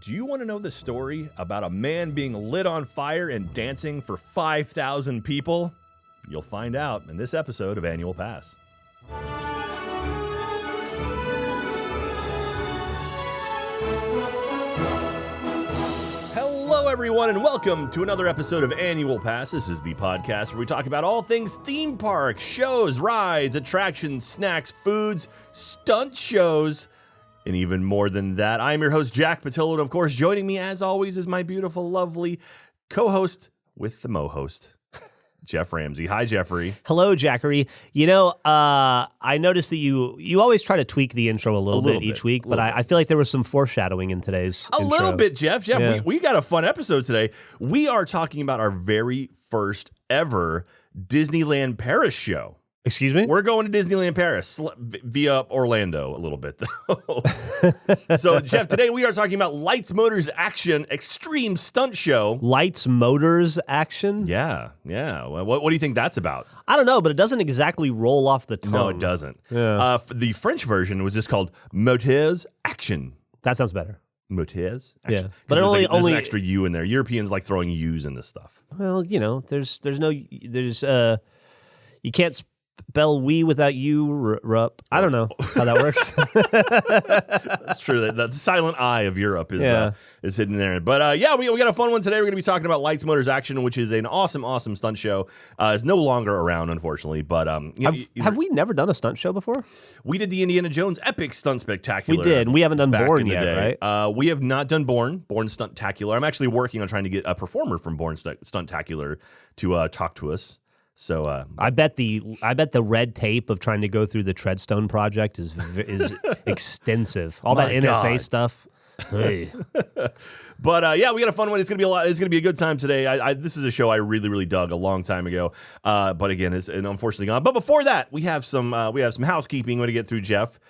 Do you want to know the story about a man being lit on fire and dancing for 5,000 people? You'll find out in this episode of Annual Pass. Hello, everyone, and welcome to another episode of Annual Pass. This is the podcast where we talk about all things theme park, shows, rides, attractions, snacks, foods, stunt shows, and even more than that. I'm your host, Jack Pattillo, and of course, joining me, as always, is my beautiful, lovely co-host with the mo-host, Geoff Ramsey. Hi, Jeffrey. Hello, Jackery. You know, I noticed that you always try to tweak the intro a little bit each week, but I feel like there was some foreshadowing in today's intro. Little bit, Jeff. Yeah. We got a fun episode today. We are talking about our very first ever Disneyland Paris show. Excuse me? We're going to Disneyland Paris via Orlando a little bit, though. So, Jeff, today we are talking about Lights, Motors, Action Extreme Stunt Show. Lights, Motors, Action? Yeah. What do you think that's about? I don't know, but it doesn't exactly roll off the tongue. No, it doesn't. Yeah. The French version was just called Motors, Action. That sounds better. Motors? Yeah. But there's only an extra U in there. Europeans like throwing U's in this stuff. Well, you know, you can't spell we without you, rup. I don't know how that works. That's true. That silent I of Europe is hidden there. But we got a fun one today. We're going to be talking about Lights, Motors, Action, which is an awesome stunt show. It's no longer around, unfortunately. But have we never done a stunt show before? We did the Indiana Jones Epic Stunt Spectacular. We did. And we haven't done Bourne yet, right? We have not done Bourne Stuntacular. I'm actually working on trying to get a performer from Bourne Stuntacular to talk to us. So I bet the red tape of trying to go through the Treadstone project is extensive. All that NSA stuff. Hey. But we got a fun one. It's gonna be It's gonna be a good time today. This is a show I really dug a long time ago. But again, it's unfortunately gone. But before that, we have some housekeeping we want to get through, Jeff.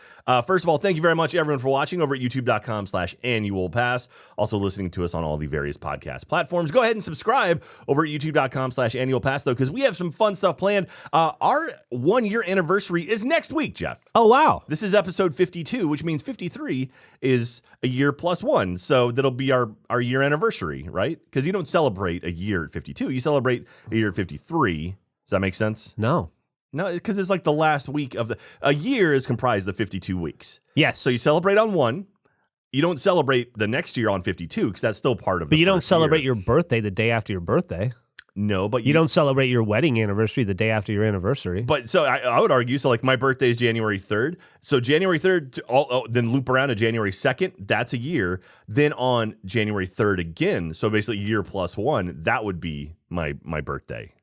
First of all, thank you very much, everyone, for watching over at youtube.com/annualpass. Also listening to us on all the various podcast platforms. Go ahead and subscribe over at youtube.com/annualpass, though, because we have some fun stuff planned. Our 1 year anniversary is next week, Jeff. Oh, wow. This is episode 52, which means 53 is a year plus one. So that'll be our year anniversary, right? Because you don't celebrate a year at 52. You celebrate a year at 53. Does that make sense? No, because it's like the last week of a year is comprised of 52 weeks. Yes. So you celebrate on one. You don't celebrate the next year on 52 because that's still part of the But you don't celebrate year. your birthday the day after your birthday. No, but you don't celebrate your wedding anniversary the day after your anniversary. But so I would argue, so like my birthday is January 3rd. So January 3rd, then loop around to January 2nd. That's a year. Then on January 3rd again. So basically year plus one, that would be my birthday.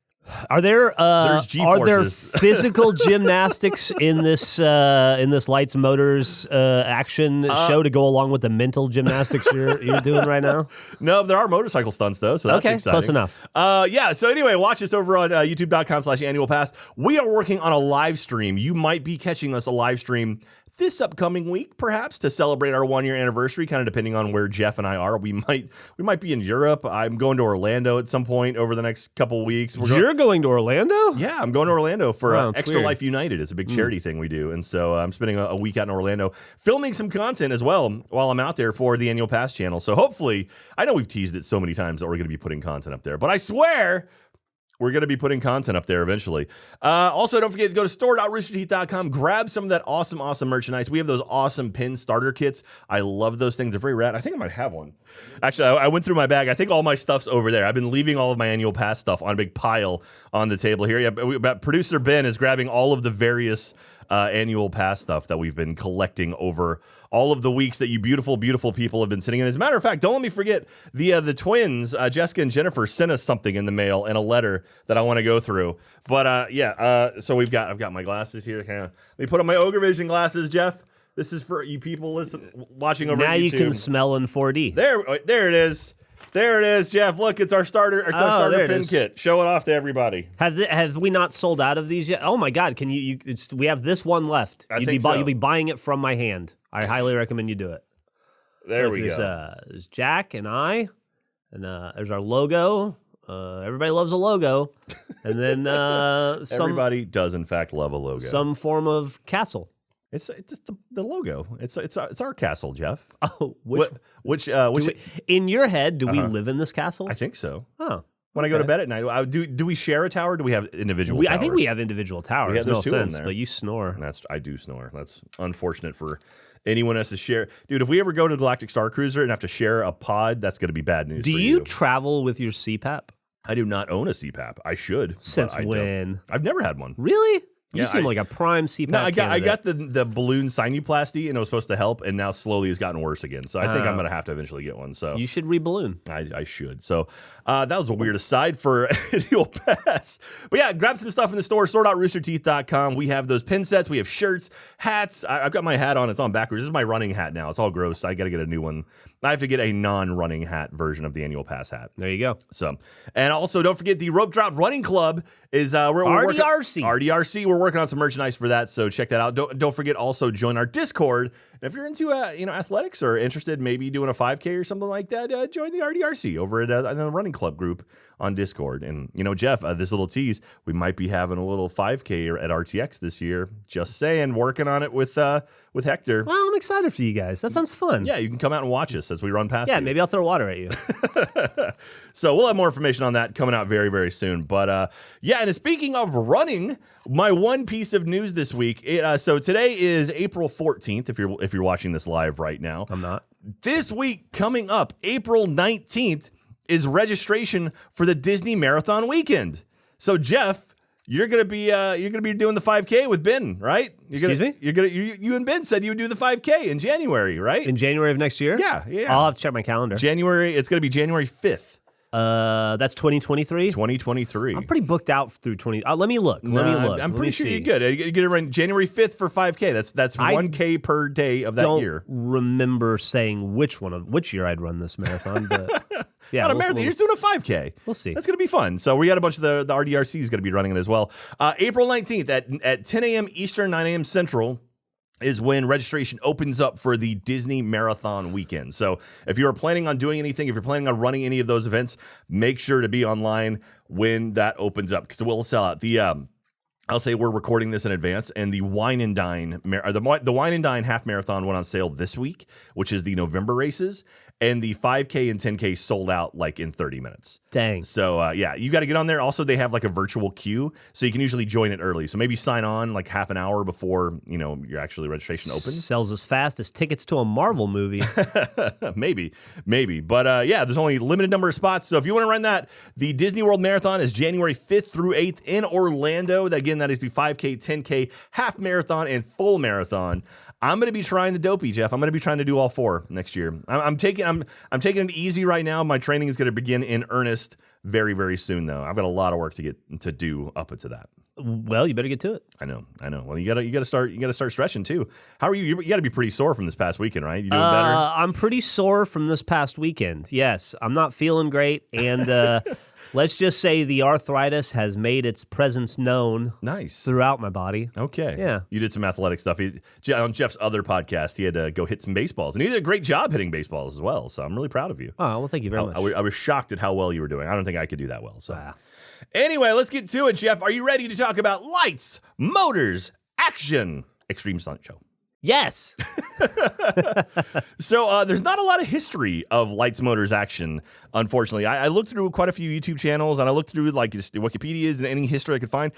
Are there physical gymnastics in this Lights, Motors, Action show to go along with the mental gymnastics you're doing right now? No, there are motorcycle stunts though, so that's exciting. Close enough. So anyway, watch us over on youtube.com/annualpass. We are working on a live stream. You might be catching us a live stream this upcoming week, perhaps, to celebrate our 1 year anniversary, kind of depending on where Jeff and I are. We might be in Europe. I'm going to Orlando at some point over the next couple weeks. You're going to Orlando? Yeah, I'm going to Orlando for Extra weird. Life United. It's a big charity thing we do. And so I'm spending a week out in Orlando filming some content as well while I'm out there for the Annual Pass channel. So hopefully, I know we've teased it so many times that we're going to be putting content up there, but I swear we're going to be putting content up there eventually. Also, don't forget to go to store.roosterteeth.com. Grab some of that awesome merchandise. We have those awesome pin starter kits. I love those things. They're very rad. I think I might have one. Actually, I went through my bag. I think all my stuff's over there. I've been leaving all of my Annual Pass stuff on a big pile on the table here. Yeah, producer Ben is grabbing all of the various Annual Pass stuff that we've been collecting over all of the weeks that you beautiful people have been sitting in. As a matter of fact, don't let me forget the twins, Jessica and Jennifer, sent us something in the mail and a letter that I want to go through. But so I've got my glasses here. Let me put on my Ogre Vision glasses, Jeff. This is for you people watching over now YouTube. You can smell in 4D. There it is. There it is, Jeff. Look, it's our starter pin kit. Show it off to everybody. Have we not sold out of these yet? Oh my God! Can you? We have this one left. You'll be buying it from my hand. I highly recommend you do it. There we go. There's Jack and I, and there's our logo. Everybody loves a logo, and then everybody does in fact love a logo. Some form of castle. It's just the logo. It's our castle, Jeff. Oh, which in your head, do we live in this castle? I think so. Oh. When I go to bed at night, do we share a tower? Or do we have individual towers? I think we have individual towers. Yeah, there's two in there. But you snore. I do snore. That's unfortunate for anyone else to share. Dude, if we ever go to Galactic Star Cruiser and have to share a pod, that's going to be bad news for you. Do you travel with your CPAP? I do not own a CPAP. I should. Since when? I've never had one. Really? You seem like a prime CPAP. No, I got the balloon sinuplasty, and it was supposed to help, and now slowly has gotten worse again. So I think I'm going to have to eventually get one. So you should re-balloon. I should. So that was a weird aside for Annual Pass. But yeah, grab some stuff in the store.roosterteeth.com. We have those pin sets. We have shirts, hats. I've got my hat on. It's on backwards. This is my running hat now. It's all gross. I got to get a new one. I have to get a non-running hat version of the Annual Pass hat. There you go. So, and also don't forget the Rope Drop Running Club is we're RDRC. We're working on some merchandise for that, so check that out. Don't forget also join our Discord. And if you're into athletics or interested maybe doing a 5K or something like that, join the RDRC over at the Running Club group on Discord. And Jeff, this little tease, we might be having a little 5K at RTX this year. Just saying, working on it with Hector. Well, I'm excited for you guys. That sounds fun. Yeah, you can come out and watch us as we run past. Yeah, maybe I'll throw water at you. So we'll have more information on that coming out very, very soon. But and speaking of running, my one piece of news this week. So today is April 14th. If you're watching this live right now, I'm not. This week coming up, April 19th, is registration for the Disney Marathon Weekend. So Jeff, you're gonna be doing the 5K with Ben, right? Excuse me? You and Ben said you would do the 5K in January, right? In January of next year? Yeah. I'll have to check my calendar. It's gonna be January 5th. That's 2023? 2023. I'm pretty booked out through 20. Let me look. I'm pretty sure you're good. You get it right January 5th for 5K. That's 1K per day of that year. I don't remember saying which year I'd run this marathon, but yeah. Not a marathon. You're just doing a 5K. We'll see. That's going to be fun. So we got a bunch of the RDRCs going to be running it as well. April 19th at 10 a.m. Eastern, 9 a.m. Central is when registration opens up for the Disney Marathon Weekend. So if you're planning on doing anything, if you're planning on running any of those events, make sure to be online when that opens up because it will sell out. I'll say we're recording this in advance, and the Wine and Dine half marathon went on sale this week, which is the November races, and the 5K and 10K sold out like in 30 minutes. Dang. So you got to get on there. Also, they have like a virtual queue, so you can usually join it early. So maybe sign on like half an hour before your actually registration opens. Sells as fast as tickets to a Marvel movie. maybe. But there's only a limited number of spots. So if you want to run that, the Disney World Marathon is January 5th through 8th in Orlando. That is the 5K, 10K, half marathon, and full marathon. I'm going to be trying the dopey, Jeff. I'm going to be trying to do all four next year. I'm taking it easy right now. My training is going to begin in earnest very, very soon, though. I've got a lot of work to do up to that. Well, you better get to it. I know. Well, you gotta start stretching too. How are you? You got to be pretty sore from this past weekend, right? You doing better? I'm pretty sore from this past weekend. Yes, I'm not feeling great, and let's just say the arthritis has made its presence known. Nice. Throughout my body. Okay. Yeah. You did some athletic stuff. On Jeff's other podcast, he had to go hit some baseballs, and he did a great job hitting baseballs as well. So I'm really proud of you. Oh well, thank you very much. I was shocked at how well you were doing. I don't think I could do that well. So. Wow. Anyway, let's get to it, Jeff. Are you ready to talk about lights, motors, action, Extreme Stunt Show? Yes. So there's not a lot of history of lights, motors, action, unfortunately. I looked through quite a few YouTube channels, and I looked through like just Wikipedia's and any history I could find.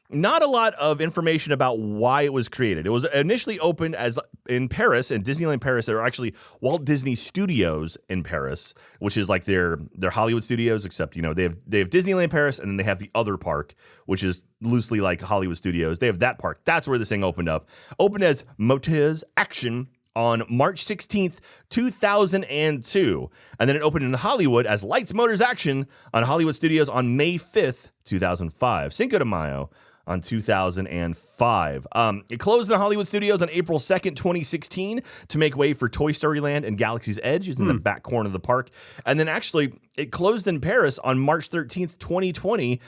Not a lot of information about why it was created. It was initially opened as in Paris, in Disneyland Paris. There are actually Walt Disney Studios in Paris, which is like their Hollywood studios, except they have Disneyland Paris, and then they have the other park, which is loosely like Hollywood Studios. They have that park. That's where this thing opened up. Opened as Motors Action on March 16th, 2002. And then it opened in Hollywood as Lights, Motors, Action on Hollywood Studios on May 5th, 2005. Cinco de Mayo on 2005. It closed in Hollywood Studios on April 2nd, 2016 to make way for Toy Story Land and Galaxy's Edge. It's in the back corner of the park. And then actually it closed in Paris on March 13th, 2020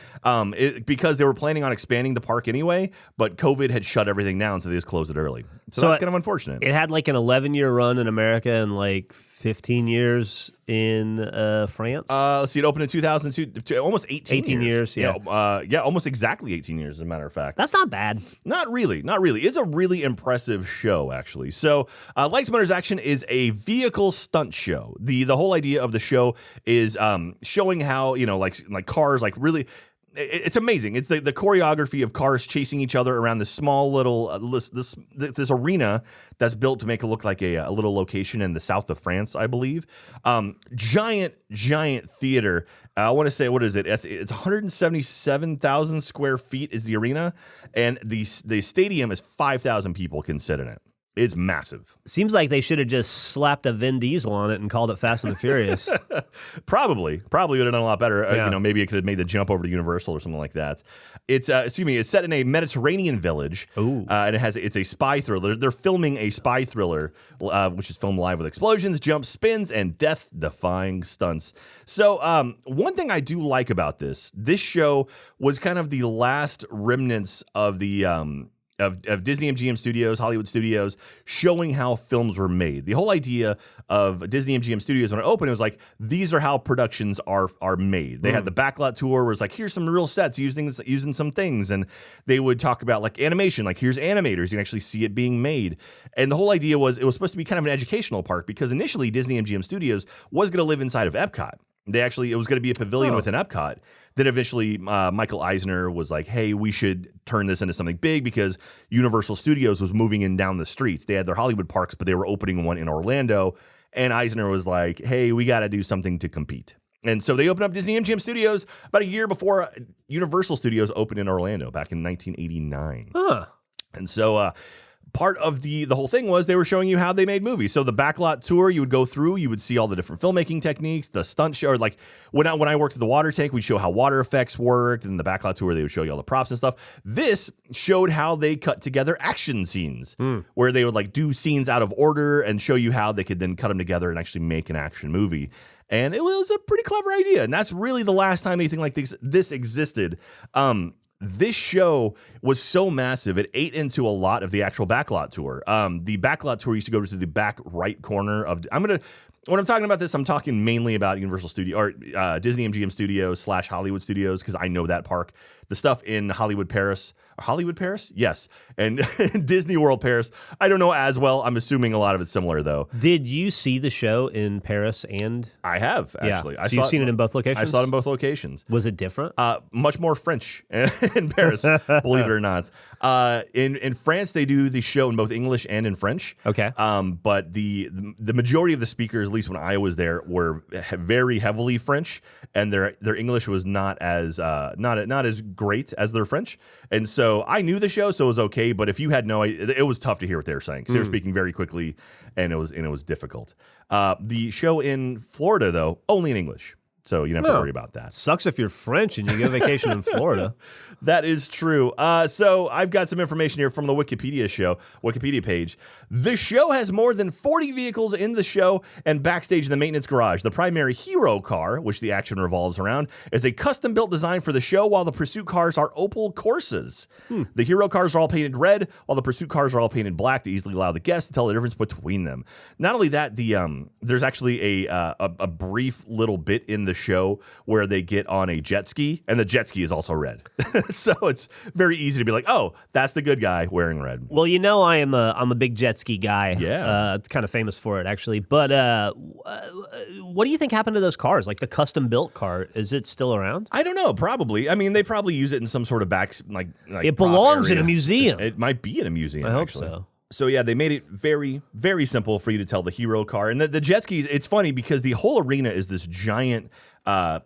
because they were planning on expanding the park anyway, but COVID had shut everything down, so they just closed it early. So that's kind of unfortunate. It had like an 11-year run in America and like 15 years in France. Let's see, it opened in 2002, almost 18 years. Yeah. Almost exactly 18 years, as a matter of fact. That's not bad. Not really. It's a really impressive show, actually. So, Lights, Motors, Action is a vehicle stunt show. The whole idea of the show is showing how, like cars, like really... It's amazing. It's the choreography of cars chasing each other around this small little this arena that's built to make it look like a little location in the south of France, I believe. Giant theater. I want to say, what is it? It's 177,000 square feet is the arena, and the stadium is 5,000 people can sit in it. It's massive. Seems like they should have just slapped a Vin Diesel on it and called it Fast and the Furious. Probably would have done a lot better. Yeah. Maybe it could have made the jump over to Universal or something like that. It's it's set in a Mediterranean village. Ooh. And it's a spy thriller. They're filming a spy thriller, which is filmed live with explosions, jumps, spins, and death-defying stunts. So one thing I do like about this show was kind of the last remnants of the of Disney MGM Studios, Hollywood Studios, showing how films were made. The whole idea of Disney MGM Studios when it opened, it was like, these are how productions are made. They had the backlot tour where it's like, here's some real sets using some things. And they would talk about like animation, like here's animators. You can actually see it being made. And the whole idea was it was supposed to be kind of an educational park because initially Disney MGM Studios was going to live inside of Epcot. It was going to be a pavilion within Epcot. Then eventually Michael Eisner was like, hey, we should turn this into something big because Universal Studios was moving in down the street. They had their Hollywood parks, but they were opening one in Orlando. And Eisner was like, hey, we got to do something to compete. And so they opened up Disney MGM Studios about a year before Universal Studios opened in Orlando back in 1989. Huh. And so... part of the whole thing was they were showing you how they made movies. So the backlot tour, you would go through, you would see all the different filmmaking techniques, the stunt show. Like when I worked at the water tank, we'd show how water effects worked. And the backlot tour, they would show you all the props and stuff. This showed how they cut together action scenes where they would like do scenes out of order and show you how they could then cut them together and actually make an action movie. And it was a pretty clever idea. And that's really the last time anything like this existed. This show was so massive, it ate into a lot of the actual backlot tour. The backlot tour used to go to the back right corner of... When I'm talking about this, I'm talking mainly about Universal Studio or Disney MGM Studios / Hollywood Studios because I know that park. The stuff in Hollywood Paris, yes, and Disney World Paris, I don't know as well. I'm assuming a lot of it's similar though. Did you see the show in Paris and? I have actually. Yeah. So you've seen it in both locations? I saw it in both locations. Was it different? Much more French in Paris, believe it or not. In France, they do the show in both English and in French. Okay. But the majority of the speakers, at least when I was there, were very heavily French, and their English was not as great as their French. And so I knew the show, so it was okay. But if you had no idea, it was tough to hear what they were saying because they were speaking very quickly, and it was difficult. The show in Florida, though, only in English. So you don't have to worry about that. Sucks if you're French and you go vacation in Florida. That is true. So I've got some information here from the Wikipedia page. The show has more than 40 vehicles in the show and backstage in the maintenance garage. The primary hero car, which the action revolves around, is a custom-built design for the show, while the pursuit cars are Opel Corsas. The hero cars are all painted red, while the pursuit cars are all painted black to easily allow the guests to tell the difference between them. Not only that, there's actually a brief little bit in the show where they get on a jet ski, and the jet ski is also red. So it's very easy to be like, oh, that's the good guy wearing red. Well, I'm a big jet ski guy. Yeah. It's kind of famous for it, actually. But what do you think happened to those cars? Like the custom-built car, is it still around? I don't know, probably. I mean, they probably use it in some sort of back, like it belongs in a museum. It might be in a museum, I hope actually. so. So yeah, they made it very, very simple for you to tell the hero car. And the jet skis, it's funny because the whole arena is this giant...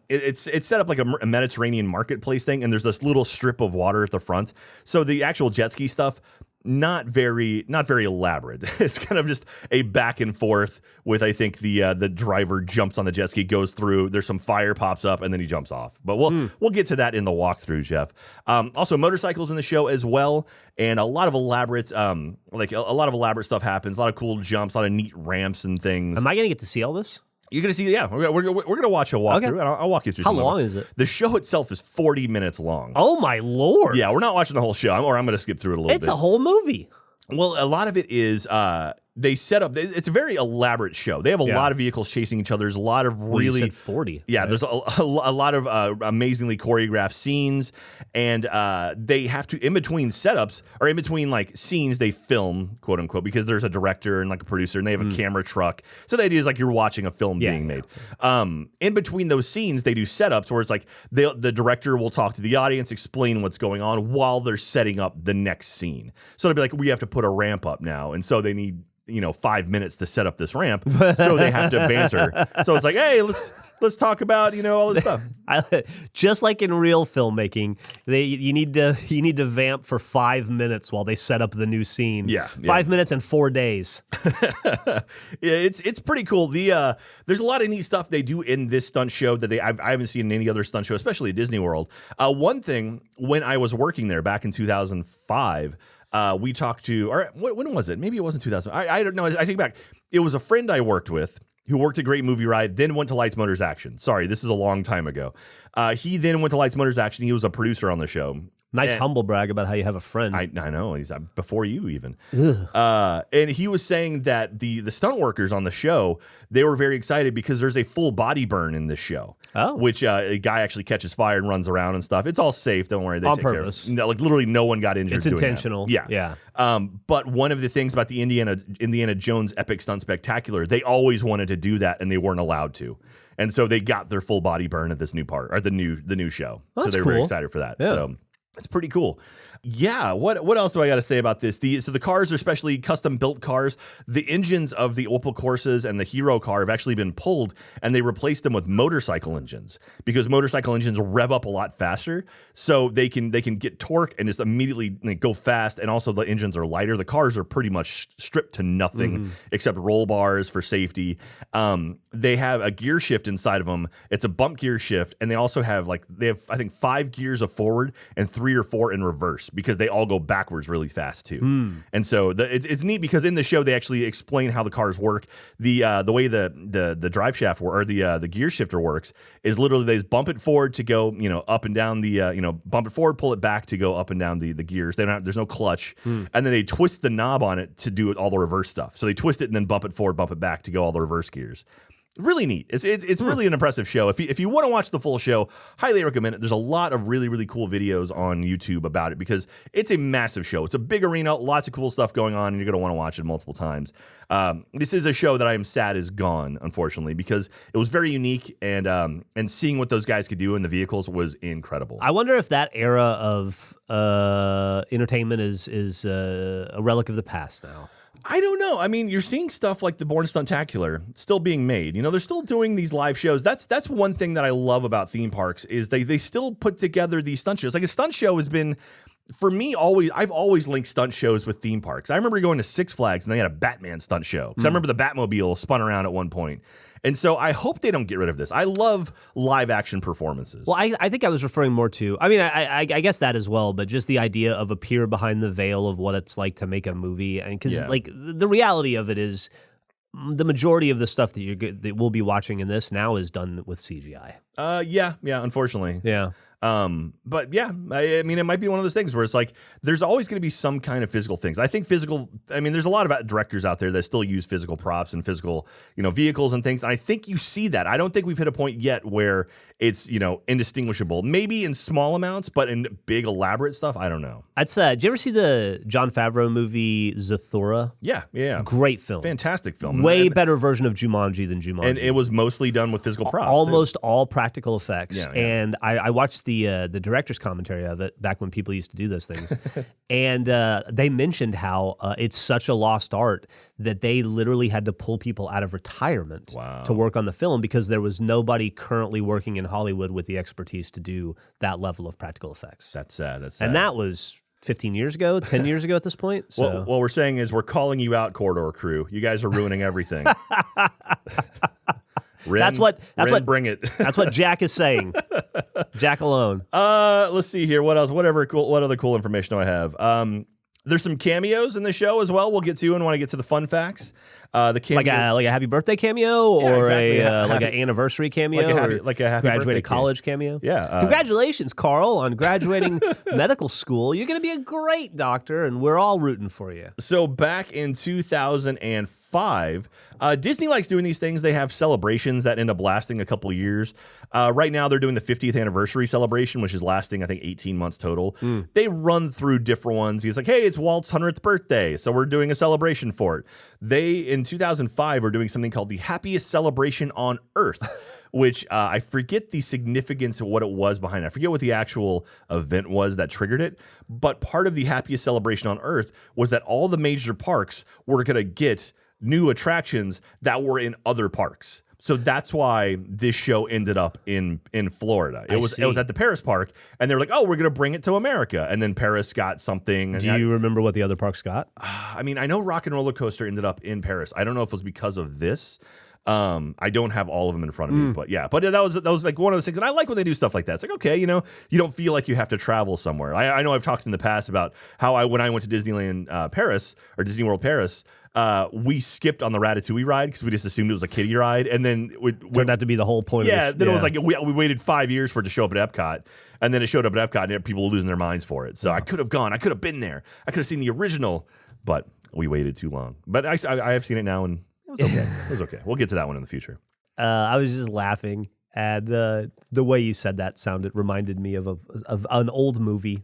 It's set up like a Mediterranean marketplace thing, and there's this little strip of water at the front. So the actual jet ski stuff, not very elaborate. It's kind of just a back and forth with, I think, the driver jumps on the jet ski, goes through, there's some fire pops up, and then he jumps off. But we'll get to that in the walkthrough, Jeff. Also, motorcycles in the show as well, and a lot of elaborate stuff happens. A lot of cool jumps, a lot of neat ramps and things. Am I going to get to see all this? You're going to see, yeah, we're going to watch a walkthrough, and I'll walk you through some of it. How long is it? The show itself is 40 minutes long. Oh, my Lord. Yeah, we're not watching the whole show, or I'm going to skip through it a little bit. It's a whole movie. Well, a lot of it is they set up. It's a very elaborate show. They have a lot of vehicles chasing each other. There's a lot of really you said 40. Yeah, right? There's a lot of amazingly choreographed scenes, and they have to in between setups or in between like scenes they film, quote unquote, because there's a director and like a producer, and they have a camera truck. So the idea is like you're watching a film being made. In between those scenes, they do setups where it's like the director will talk to the audience, explain what's going on while they're setting up the next scene. So it'll be like, we have to put a ramp up now, and so they need 5 minutes to set up this ramp, so they have to banter. So it's like, hey, let's talk about all this stuff. Just like in real filmmaking, you need to vamp for 5 minutes while they set up the new scene. 5 minutes and 4 days. It's pretty cool. There's a lot of neat stuff they do in this stunt show that I haven't seen in any other stunt show, especially at Disney World. One thing, when I was working there back in 2005. We talked to, or when was it? Maybe it wasn't 2000. I don't know. I take it back. It was a friend I worked with who worked at Great Movie Ride, then went to Lights, Motors, Action. Sorry, this is a long time ago. He then went to Lights, Motors, Action. He was a producer on the show. Nice humble brag about how you have a friend. I know. He's before you even. And he was saying that the stunt workers on the show, they were very excited because there's a full body burn in this show. Oh. Which a guy actually catches fire and runs around and stuff. It's all safe. Don't worry. They on take purpose. Care of it. Like literally no one got injured. It's intentional. That. Yeah. But one of the things about the Indiana Jones Epic Stunt Spectacular, they always wanted to do that and they weren't allowed to. And so they got their full body burn at this new part or the new show. Well, so they're cool. very excited for that. Yeah. So it's pretty cool. Yeah, what else do I got to say about this? So the cars are specially custom-built cars. The engines of the Opel Corsas and the Hero car have actually been pulled, and they replaced them with motorcycle engines because motorcycle engines rev up a lot faster, so they can get torque and just immediately go fast, and also the engines are lighter. The cars are pretty much stripped to nothing except roll bars for safety. They have a gear shift inside of them. It's a bump gear shift, and they also have I think 5 gears of forward and 3 or 4 in reverse, because they all go backwards really fast too. And so it's neat because in the show they actually explain how the cars work. The way the drive shaft or the gear shifter works is literally they just bump it forward to go up and down the bump it forward, pull it back to go up and down the gears. There's no clutch, and then they twist the knob on it to do all the reverse stuff. So they twist it and then bump it forward, bump it back to go all the reverse gears. Really neat. It's really an impressive show. If you want to watch the full show, highly recommend it. There's a lot of really, really cool videos on YouTube about it because it's a massive show. It's a big arena, lots of cool stuff going on, and you're going to want to watch it multiple times. This is a show that I am sad is gone, unfortunately, because it was very unique, and seeing what those guys could do in the vehicles was incredible. I wonder if that era of entertainment is a relic of the past now. I don't know. I mean, you're seeing stuff like the Born Stuntacular still being made. They're still doing these live shows. That's one thing that I love about theme parks is they still put together these stunt shows. Like a stunt show has been, for me, I've always linked stunt shows with theme parks. I remember going to Six Flags and they had a Batman stunt show because I remember the Batmobile spun around at one point. And so I hope they don't get rid of this. I love live action performances. Well, I think I was referring more to, I guess that as well, but just the idea of a peer behind the veil of what it's like to make a movie. And because the reality of it is the majority of the stuff that we'll be watching in this now is done with CGI. Yeah, unfortunately. Yeah. But yeah, I mean, it might be one of those things where it's like, there's always going to be some kind of physical things. I think there's a lot of directors out there that still use physical props and physical, vehicles and things. And I think you see that. I don't think we've hit a point yet where it's, indistinguishable. Maybe in small amounts, but in big elaborate stuff, I don't know. Did you ever see the Jon Favreau movie Zathura? Yeah. Great film. Fantastic film. Way better version of Jumanji than Jumanji. And it was mostly done with physical props. Almost all practical effects. Yeah. And I watched the director's commentary of it back when people used to do those things. And they mentioned how it's such a lost art that they literally had to pull people out of retirement to work on the film because there was nobody currently working in Hollywood with the expertise to do that level of practical effects. That's sad. And that was 15 years ago, 10 years ago at this point. So. What we're saying is we're calling you out, Corridor Crew. You guys are ruining everything. That's what bring it. That's what Jack is saying. Jack alone. Let's see here. What else? What other cool information do I have? There's some cameos in the show as well. We'll get to and want to get to the fun facts. The cameo, like a happy birthday cameo, Yeah, or exactly. like an anniversary cameo, like a happy graduated birthday college cameo. Yeah. Congratulations, Carl, on graduating medical school. You're going to be a great doctor, and we're all rooting for you. So back in 2005, Disney likes doing these things. They have celebrations that end up lasting a couple of years. Right now, they're doing the 50th anniversary celebration, which is lasting, I think, 18 months total. They run through different ones. He's like, hey, it's Walt's 100th birthday, so we're doing a celebration for it. They, in 2005, are doing something called the Happiest Celebration on Earth, which I forget the significance of what it was behind it. I forget what the actual event was that triggered it, but part of the Happiest Celebration on Earth was that all the major parks were going to get new attractions that were in other parks. So that's why this show ended up in Florida. It was at the Paris park, and they were like, "Oh, we're going to bring it to America." And then Paris got something. Do you remember what the other parks got? I mean, I know Rock and Roller Coaster ended up in Paris. I don't know if it was because of this. I don't have all of them in front of me, but yeah. But that was like one of those things, and I like when they do stuff like that. It's like, okay, you don't feel like you have to travel somewhere. I know I've talked in the past about how when I went to Disneyland Paris or Disney World Paris. We skipped on the Ratatouille ride because we just assumed it was a kiddie ride, and then it turned out to be the whole point. Then it was like we waited 5 years for it to show up at Epcot, and then it showed up at Epcot, and people were losing their minds for it. So I could have gone, I could have been there, I could have seen the original, but we waited too long. But I have seen it now, and it was okay. It was okay. We'll get to that one in the future. I was just laughing, and the way you said that reminded me of an old movie.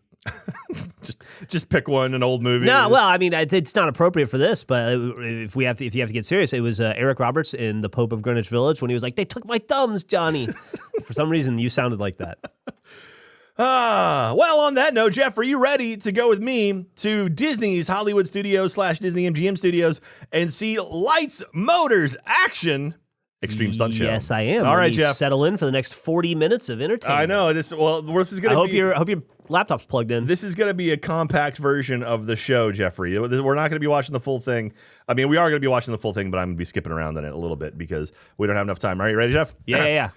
just pick an old movie. No, well, I mean, it's not appropriate for this, but if you have to get serious, it was Eric Roberts in The Pope of Greenwich Village when he was like, "They took my thumbs, Johnny." For some reason, you sounded like that. Well, on that note, Jeff, are you ready to go with me to Disney's Hollywood Studios / Disney MGM Studios and see Lights, Motors, Action Extreme Stunt Show? Yes, I am. All right, Jeff. Settle in for the next 40 minutes of entertainment. I know. This is going to be... I hope your laptop's plugged in. This is going to be a compact version of the show, Jeffrey. We're not going to be watching the full thing. I mean, we are going to be watching the full thing, but I'm going to be skipping around on it a little bit because we don't have enough time. Are you ready, Jeff? Yeah.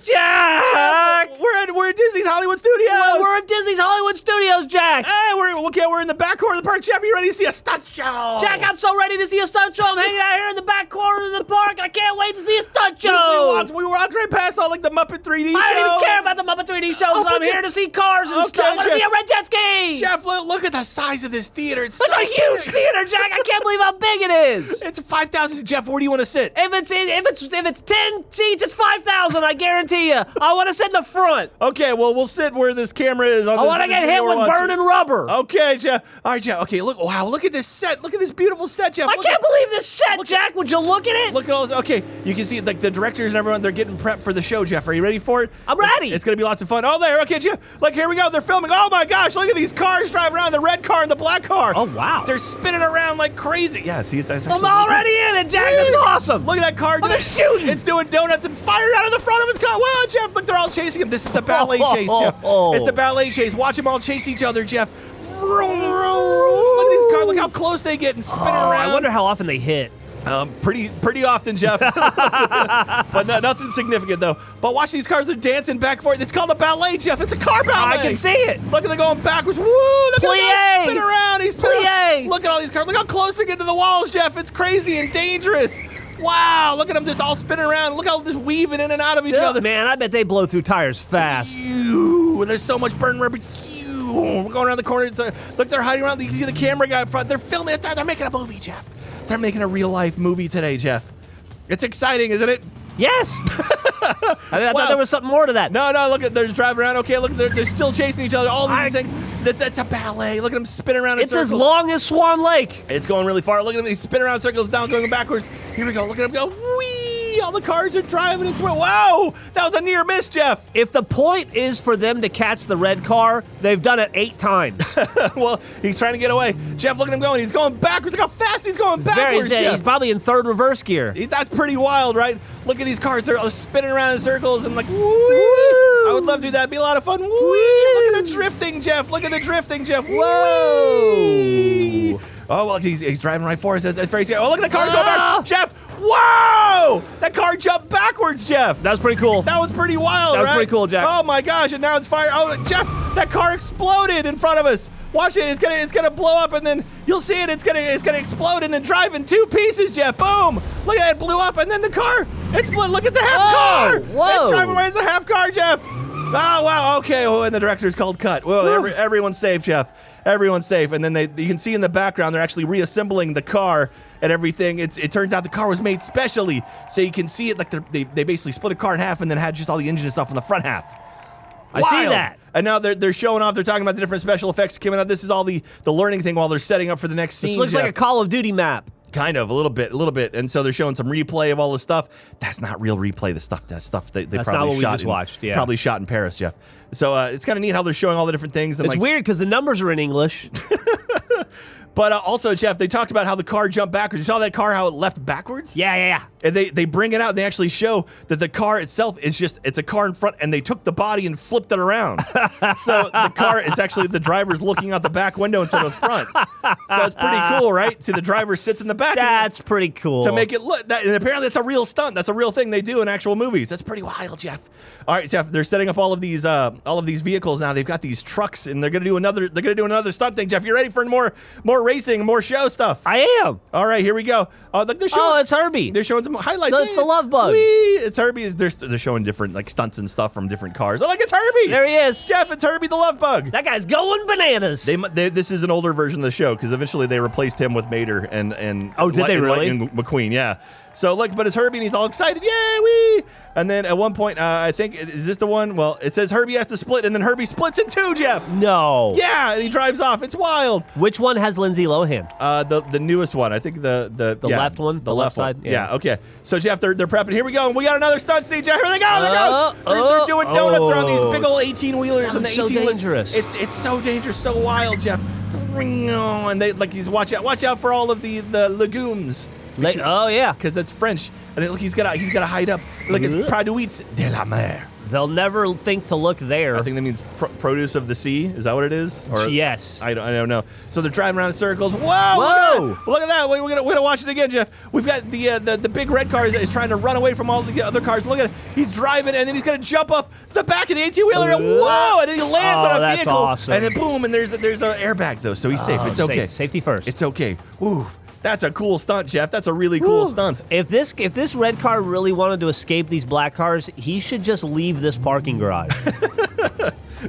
Jack! We're at Disney's Hollywood Studios. Well, we're at Disney's Hollywood Studios, Jack. Hey, we're in the back corner of the park. Jeff, are you ready to see a stunt show? Jack, I'm so ready to see a stunt show. I'm hanging out here in the back corner of the park, and I can't wait to see a stunt show. We walked right past all like the Muppet 3D show. I don't even care about the Muppet 3D shows. I'm here to see cars and stuff. I want to see a red jet ski. Jeff, look at the size of this theater. It's a huge theater, Jack. I can't believe how big it is. It's 5,000. Jeff, where do you want to sit? If it's 10 seats, it's 5,000. I guarantee you. I want to sit in the front. Okay, well, we'll sit where this camera is. I want to get hit with burning rubber. Okay, Jeff. All right, Jeff. Okay, look at this set. Look at this beautiful set, Jeff. I can't believe this set, Jack. Would you look at it? Look at all this. Okay, you can see like the directors and everyone. They're getting prepped for the show, Jeff. Are you ready for it? I'm ready. It's gonna be lots of fun. Oh, there. Okay, Jeff. Like here we go. They're filming. Oh my gosh! Look at these cars driving around. The red car and the black car. Oh wow! They're spinning around like crazy. Yeah. See, it's actually. I'm already in it, Jack. This is awesome. Look at that car. They're shooting. It's doing donuts and fire out of the front of his car. Wow, Jeff! Look, they're all chasing him. This is the ballet chase, Jeff. It's the ballet chase. Watch them all chase each other, Jeff. Vroom, vroom. Look at these cars. Look how close they get and spinning around. I wonder how often they hit. Pretty often, Jeff. But nothing significant, though. But watch these cars. They're dancing back and forth. It's called a ballet, Jeff. It's a car ballet. I can see it. Look at them going backwards. Woo! Look at them spin around. He's Plie. Look at all these cars. Look how close they're getting to the walls, Jeff. It's crazy and dangerous. Wow, look at them just all spinning around. Look how they're just weaving in and out of each other. Man, I bet they blow through tires fast. Ew, there's so much burning rubber. We're going around the corner. Look, they're hiding around. You can see the camera guy in front. They're filming it. They're making a movie, Jeff. They're making a real-life movie today, Jeff. It's exciting, isn't it? Yes. I thought there was something more to that. No, look at they're just driving around. Okay, look, they're still chasing each other. All these things. That's a ballet. Look at them spinning around in circles. It's as long as Swan Lake. It's going really far. Look at them. They spin around in circles, down, going backwards. Here we go. Look at them go. Whee! All the cars are driving. Wow! That was a near miss, Jeff. If the point is for them to catch the red car, they've done it 8 times. Well, he's trying to get away. Jeff, look at him going. He's going backwards. Look how fast he's going backwards, Jeff. He's probably in 3rd reverse gear. That's pretty wild, right? Look at these cars. They're spinning around in circles and like, woo! I would love to do that. It'd be a lot of fun. Woo! Look at the drifting, Jeff. Look at the drifting, Jeff. Whoa! Oh, well, he's driving right for us. That's very scary. Oh, look at the cars going back. Jeff, whoa! That car jumped backwards, Jeff. That was pretty cool. That was pretty wild, That was pretty cool, Jack. Oh, my gosh, and now it's fire. Oh, Jeff, That car exploded in front of us. Watch it. It's gonna blow up, and then you'll see it. It's gonna explode and then drive in 2 pieces, Jeff. Boom! Look at it. It blew up, and then the car. It's split. Look, it's a half car. Whoa! It's driving away as a half car, Jeff. Oh wow. Okay. Oh, and the director's called cut. Well, everyone's safe, Jeff. Everyone's safe. And then you can see in the background they're actually reassembling the car and everything. It turns out the car was made specially, so you can see it like they basically split a car in half and then had just all the engine and stuff in the front half. I see that. And now they're showing off. They're talking about the different special effects coming out. This is all the learning thing while they're setting up for the next scene. This looks like a Call of Duty map. Kind of, a little bit. And so they're showing some replay of all this stuff. That's not real replay. That's stuff they That's probably not what we shot just watched. Yeah, probably shot in Paris, Jeff. So it's kind of neat how they're showing all the different things. And it's weird because the numbers are in English. But also, Jeff, they talked about how the car jumped backwards. You saw that car, how it left backwards? Yeah. And they bring it out, and they actually show that the car itself it's a car in front, and they took the body and flipped it around. So the car is actually the driver's looking out the back window instead of the front. So it's pretty cool, right? See, the driver sits in the back. That's pretty cool. To make it look, and apparently that's a real stunt. That's a real thing they do in actual movies. That's pretty wild, Jeff. All right, Jeff, they're setting up all of these vehicles now. They've got these trucks, and they're gonna do another stunt thing. Jeff, you ready for more racing, more show stuff? I am. All right, here we go. Look, they're showing, it's Herbie. They're showing some highlights. No, it's the love bug. It's Herbie. They're showing different like stunts and stuff from different cars. Oh, look, it's Herbie. There he is. Jeff, it's Herbie the love bug. That guy's going bananas. This is an older version of the show because eventually they replaced him with Mater and oh, did they really? Lightning McQueen, yeah. So look, but it's Herbie and he's all excited. Yay, wee! And then at one point, I think, is this the one? Well, it says Herbie has to split, and then Herbie splits in 2, Jeff. No. Yeah, and he drives off. It's wild. Which one has Lindsay Lohan? The newest one. I think the left one, the left side. one. Yeah. Okay. So Jeff, they're prepping. Here we go. We got another stunt scene, Jeff. Here they go. They're doing donuts around these big old 18-wheelers, and the 18-wheelers. So dangerous. It's so dangerous, so wild, Jeff. And they watch out for all of the legumes. Oh yeah, because that's French, and he's gotta hide up. Look, it's produits de la mer. They'll never think to look there. I think that means produce of the sea. Is that what it is? Or, yes. I don't know. So they're driving around in circles. Whoa! Look at that! We're gonna watch it again, Jeff. We've got the big red car is trying to run away from all the other cars. Look at it. He's driving, and then he's gonna jump up the back of the 18-wheeler. And whoa! And then he lands on a vehicle. Awesome. And then boom! And there's an airbag though, so he's safe. It's okay. Safety first. It's okay. Woo! That's a cool stunt, Jeff. That's a really cool stunt. If this red car really wanted to escape these black cars, he should just leave this parking garage.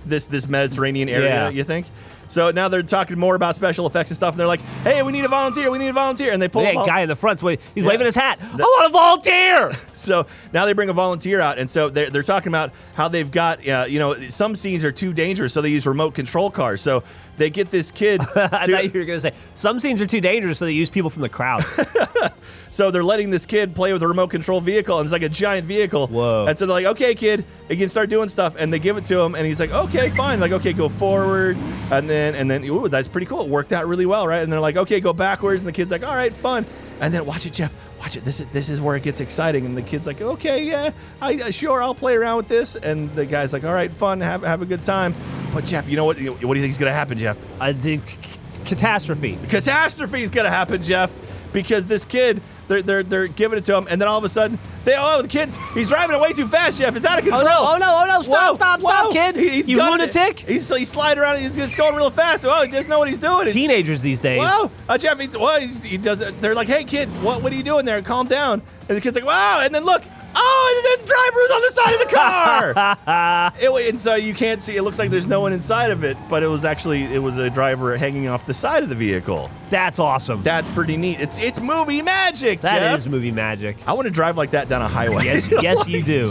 this Mediterranean area, you think? So now they're talking more about special effects and stuff, and they're like, "Hey, we need a volunteer. We need a volunteer." And they pull a guy in the front. He's waving his hat. I want a volunteer. So now they bring a volunteer out, and so they're talking about how they've got, some scenes are too dangerous, so they use remote control cars. So they get this kid. I thought you were going to say some scenes are too dangerous, so they use people from the crowd. So they're letting this kid play with a remote control vehicle, and it's like a giant vehicle. Whoa. And so they're like, "Okay, kid, you can start doing stuff." And they give it to him, and he's like, "Okay, fine." Like, "Okay, go forward." And then, ooh, that's pretty cool. It worked out really well, right? And they're like, "Okay, go backwards." And the kid's like, "All right, fun." And then watch it, Jeff. Watch it. This is where it gets exciting. And the kid's like, "Okay, yeah, sure, I'll play around with this." And the guy's like, "All right, fun, have a good time." But Jeff, you know what? What do you think is gonna happen, Jeff? I think catastrophe. Catastrophe is gonna happen, Jeff, because this kid. They're giving it to him, and then all of a sudden, the kid's he's driving it way too fast, Jeff. It's out of control. Oh no! Stop, kid! You lunatic! He's sliding around. He's going real fast. Oh, he doesn't know what he's doing. Teenagers these days. Whoa, Jeff. He does. They're like, "Hey, kid, what are you doing there? Calm down." And the kid's like, "Wow!" And then look. Oh, and the driver was on the side of the car. And so you can't see. It looks like there's no one inside of it, but it was a driver hanging off the side of the vehicle. That's awesome. That's pretty neat. It's movie magic, That Jeff. is movie magic. I want to drive like that down a highway. Yes, you do.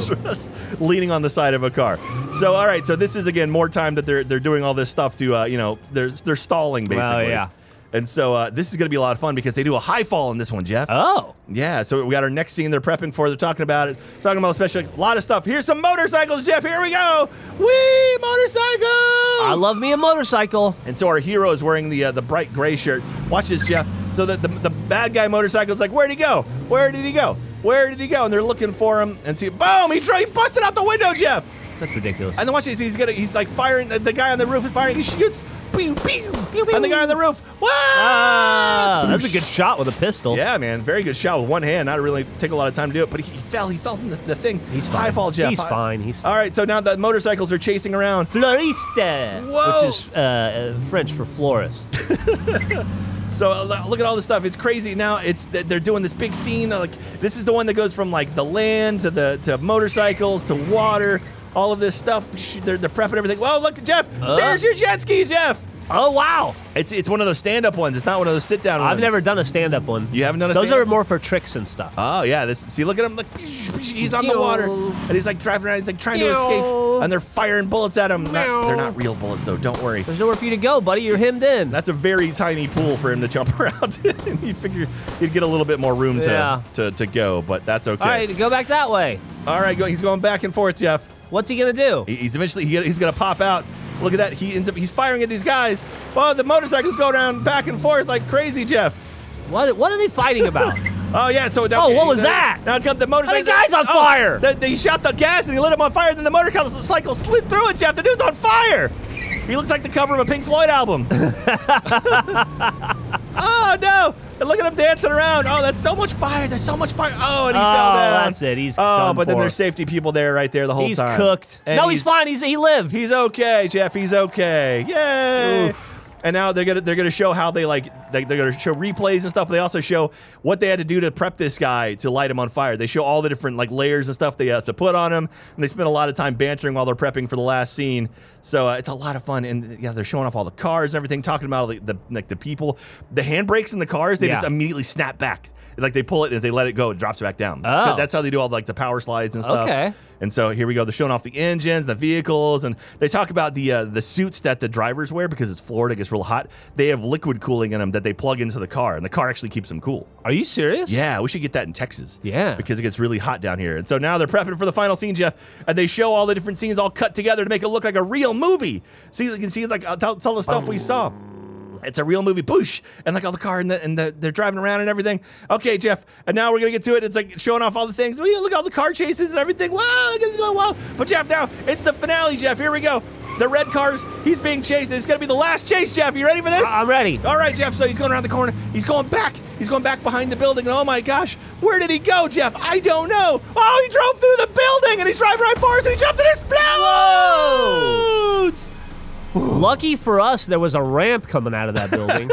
Leaning on the side of a car. So, all right. So this is again more time that they're doing all this stuff to they're stalling basically. Oh yeah. And so this is going to be a lot of fun because they do a high fall in this one, Jeff. Oh. Yeah, so we got our next scene they're prepping for. They're talking about it. Talking about special, a lot of stuff. Here's some motorcycles, Jeff. Here we go. Whee, motorcycles! I love me a motorcycle. And so our hero is wearing the bright gray shirt. Watch this, Jeff. So that the bad guy motorcycle is like, where'd he go? Where did he go? Where did he go? And they're looking for him and see, boom, he busted out the window, Jeff. That's ridiculous. And then watch this. He's like firing. The guy on the roof is firing. He shoots. Pew, pew, pew, pew. And the guy on the roof. Wow! That's a good shot with a pistol. Yeah, man, very good shot with one hand. Not really take a lot of time to do it, but he fell. He fell from the thing. He's fine. High fall, Jeff. He's fine. He's fine. All right, so now the motorcycles are chasing around. Florista, Whoa. which is French for florist. So look at all this stuff. It's crazy. Now they're doing this big scene. Like this is the one that goes from like the land to motorcycles to water. All of this stuff. They're prepping everything. Whoa, look, Jeff. There's your jet ski, Jeff. Oh, wow. It's one of those stand-up ones. It's not one of those sit-down ones. I've never done a stand-up one. You haven't done a Those stand-up? are more for tricks and stuff. Oh, yeah. See, look at him. Like, he's on the water. And he's like driving around. He's like trying to escape. And they're firing bullets at him. They're not real bullets, though. Don't worry. There's nowhere for you to go, buddy. You're hemmed in. That's a very tiny pool for him to jump around in. You'd figure he'd get a little bit more room to go, but that's okay. All right, go back that way. All right, he's going back and forth, Jeff. What's he going to do? He's eventually he's going to pop out. Look at that. He's firing at these guys. Well, the motorcycles go down back and forth like crazy, Jeff. What are they fighting about? Oh, yeah. So what was that? Now comes the motorcycle. The guy's on fire. They shot the gas and he lit him on fire. Then the motorcycle slid through it, Jeff. The dude's on fire. He looks like the cover of a Pink Floyd album. Oh, no. And look at him dancing around. Oh, that's so much fire. There's so much fire. Oh, and he fell down. That's it. He's done but then for. there's safety people there right there the whole He's time. cooked. And No, he's fine. He lived. He's okay, Jeff. He's okay. Yay. Oof. And now they're gonna show how they're gonna show replays and stuff. But they also show what they had to do to prep this guy to light him on fire. They show all the different like layers and stuff they have to put on him, and they spend a lot of time bantering while they're prepping for the last scene. So it's a lot of fun, and yeah, they're showing off all the cars and everything, talking about the people, the handbrakes in the cars. They just immediately snap back. Like they pull it and if they let it go, it drops back down. Oh. So that's how they do all the power slides and stuff. Okay. And so here we go. They're showing off the engines, the vehicles, and they talk about the suits that the drivers wear because it's Florida, it gets real hot. They have liquid cooling in them that they plug into the car, and the car actually keeps them cool. Are you serious? Yeah, we should get that in Texas. Yeah. Because it gets really hot down here. And so now they're prepping for the final scene, Jeff, and they show all the different scenes all cut together to make it look like a real movie. See, you can see like all the stuff we saw. It's a real movie, boosh, and like all the car and they're driving around and everything. Okay, Jeff, and now we're gonna get to it. It's like showing off all the things. Look at all the car chases and everything. Wow, look at this going well. But Jeff, now it's the finale, Jeff. Here we go. The red cars. He's being chased. It's gonna be the last chase, Jeff. You ready for this? I'm ready. All right, Jeff. So he's going around the corner. He's going back. He's going back behind the building. And oh my gosh, where did he go, Jeff? I don't know. Oh, he drove through the building and he's driving right for us and he jumped and explodes. Lucky for us, there was a ramp coming out of that building.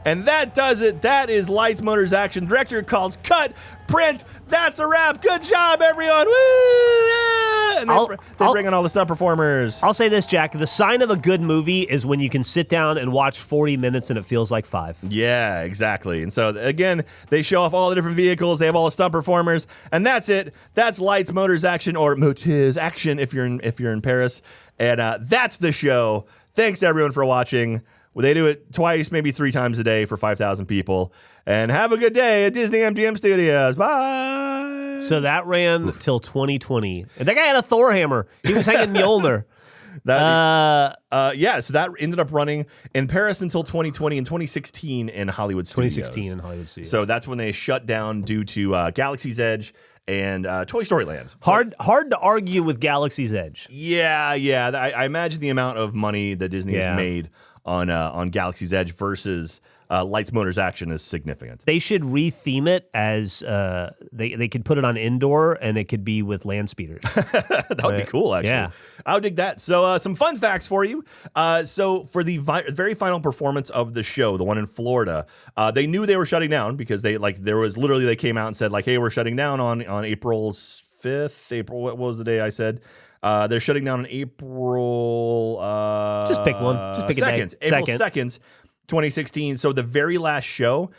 And that does it. That is Lights, Motors, Action. Director calls cut, print. That's a wrap. Good job, everyone. Woo! Yeah! And they're bringing all the stunt performers. I'll say this, Jack. The sign of a good movie is when you can sit down and watch 40 minutes and it feels like 5. Yeah, exactly. And so, again, they show off all the different vehicles. They have all the stunt performers. And that's it. That's Lights, Motors, Action, or Motors Action if you're in Paris. And that's the show. Thanks, everyone, for watching. Well, they do it twice, maybe 3 times a day for 5,000 people. And have a good day at Disney MGM Studios. Bye. So that ran till 2020. And that guy had a Thor hammer. He was hanging Mjolnir. So that ended up running in Paris until 2020 and 2016 in Hollywood Studios. 2016 in Hollywood Studios. So that's when they shut down due to Galaxy's Edge and Toy Story Land. Hard to argue with Galaxy's Edge. Yeah. I imagine the amount of money that Disney has made on Galaxy's Edge versus Lights, Motors, Action is significant. They should retheme it as they could put it on indoor and it could be with land speeders. That would be cool, actually. Yeah. I would dig that. So some fun facts for you. So for the very final performance of the show, the one in Florida, they knew they were shutting down because they came out and said like, hey, we're shutting down on April 5th. What was the day I said? They're shutting down on April. Just pick one. Just pick a day. April 2nd, 2016. So the very last show,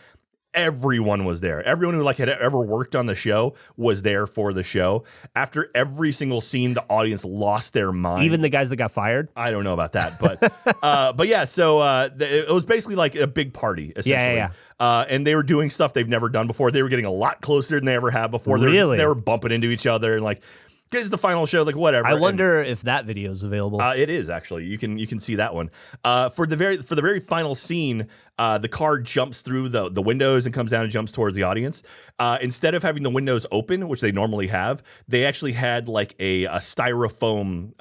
everyone was there. Everyone who had ever worked on the show was there for the show. After every single scene, the audience lost their mind. Even the guys that got fired? I don't know about that, but yeah. So it was basically like a big party, essentially. Yeah. And they were doing stuff they've never done before. They were getting a lot closer than they ever have before. Really? They were bumping into each other and like. It's the final show, like whatever. I wonder if that video is available. It is actually. You can see that one. For the very final scene, the car jumps through the windows and comes down and jumps towards the audience. Instead of having the windows open, which they normally have, they actually had like a styrofoam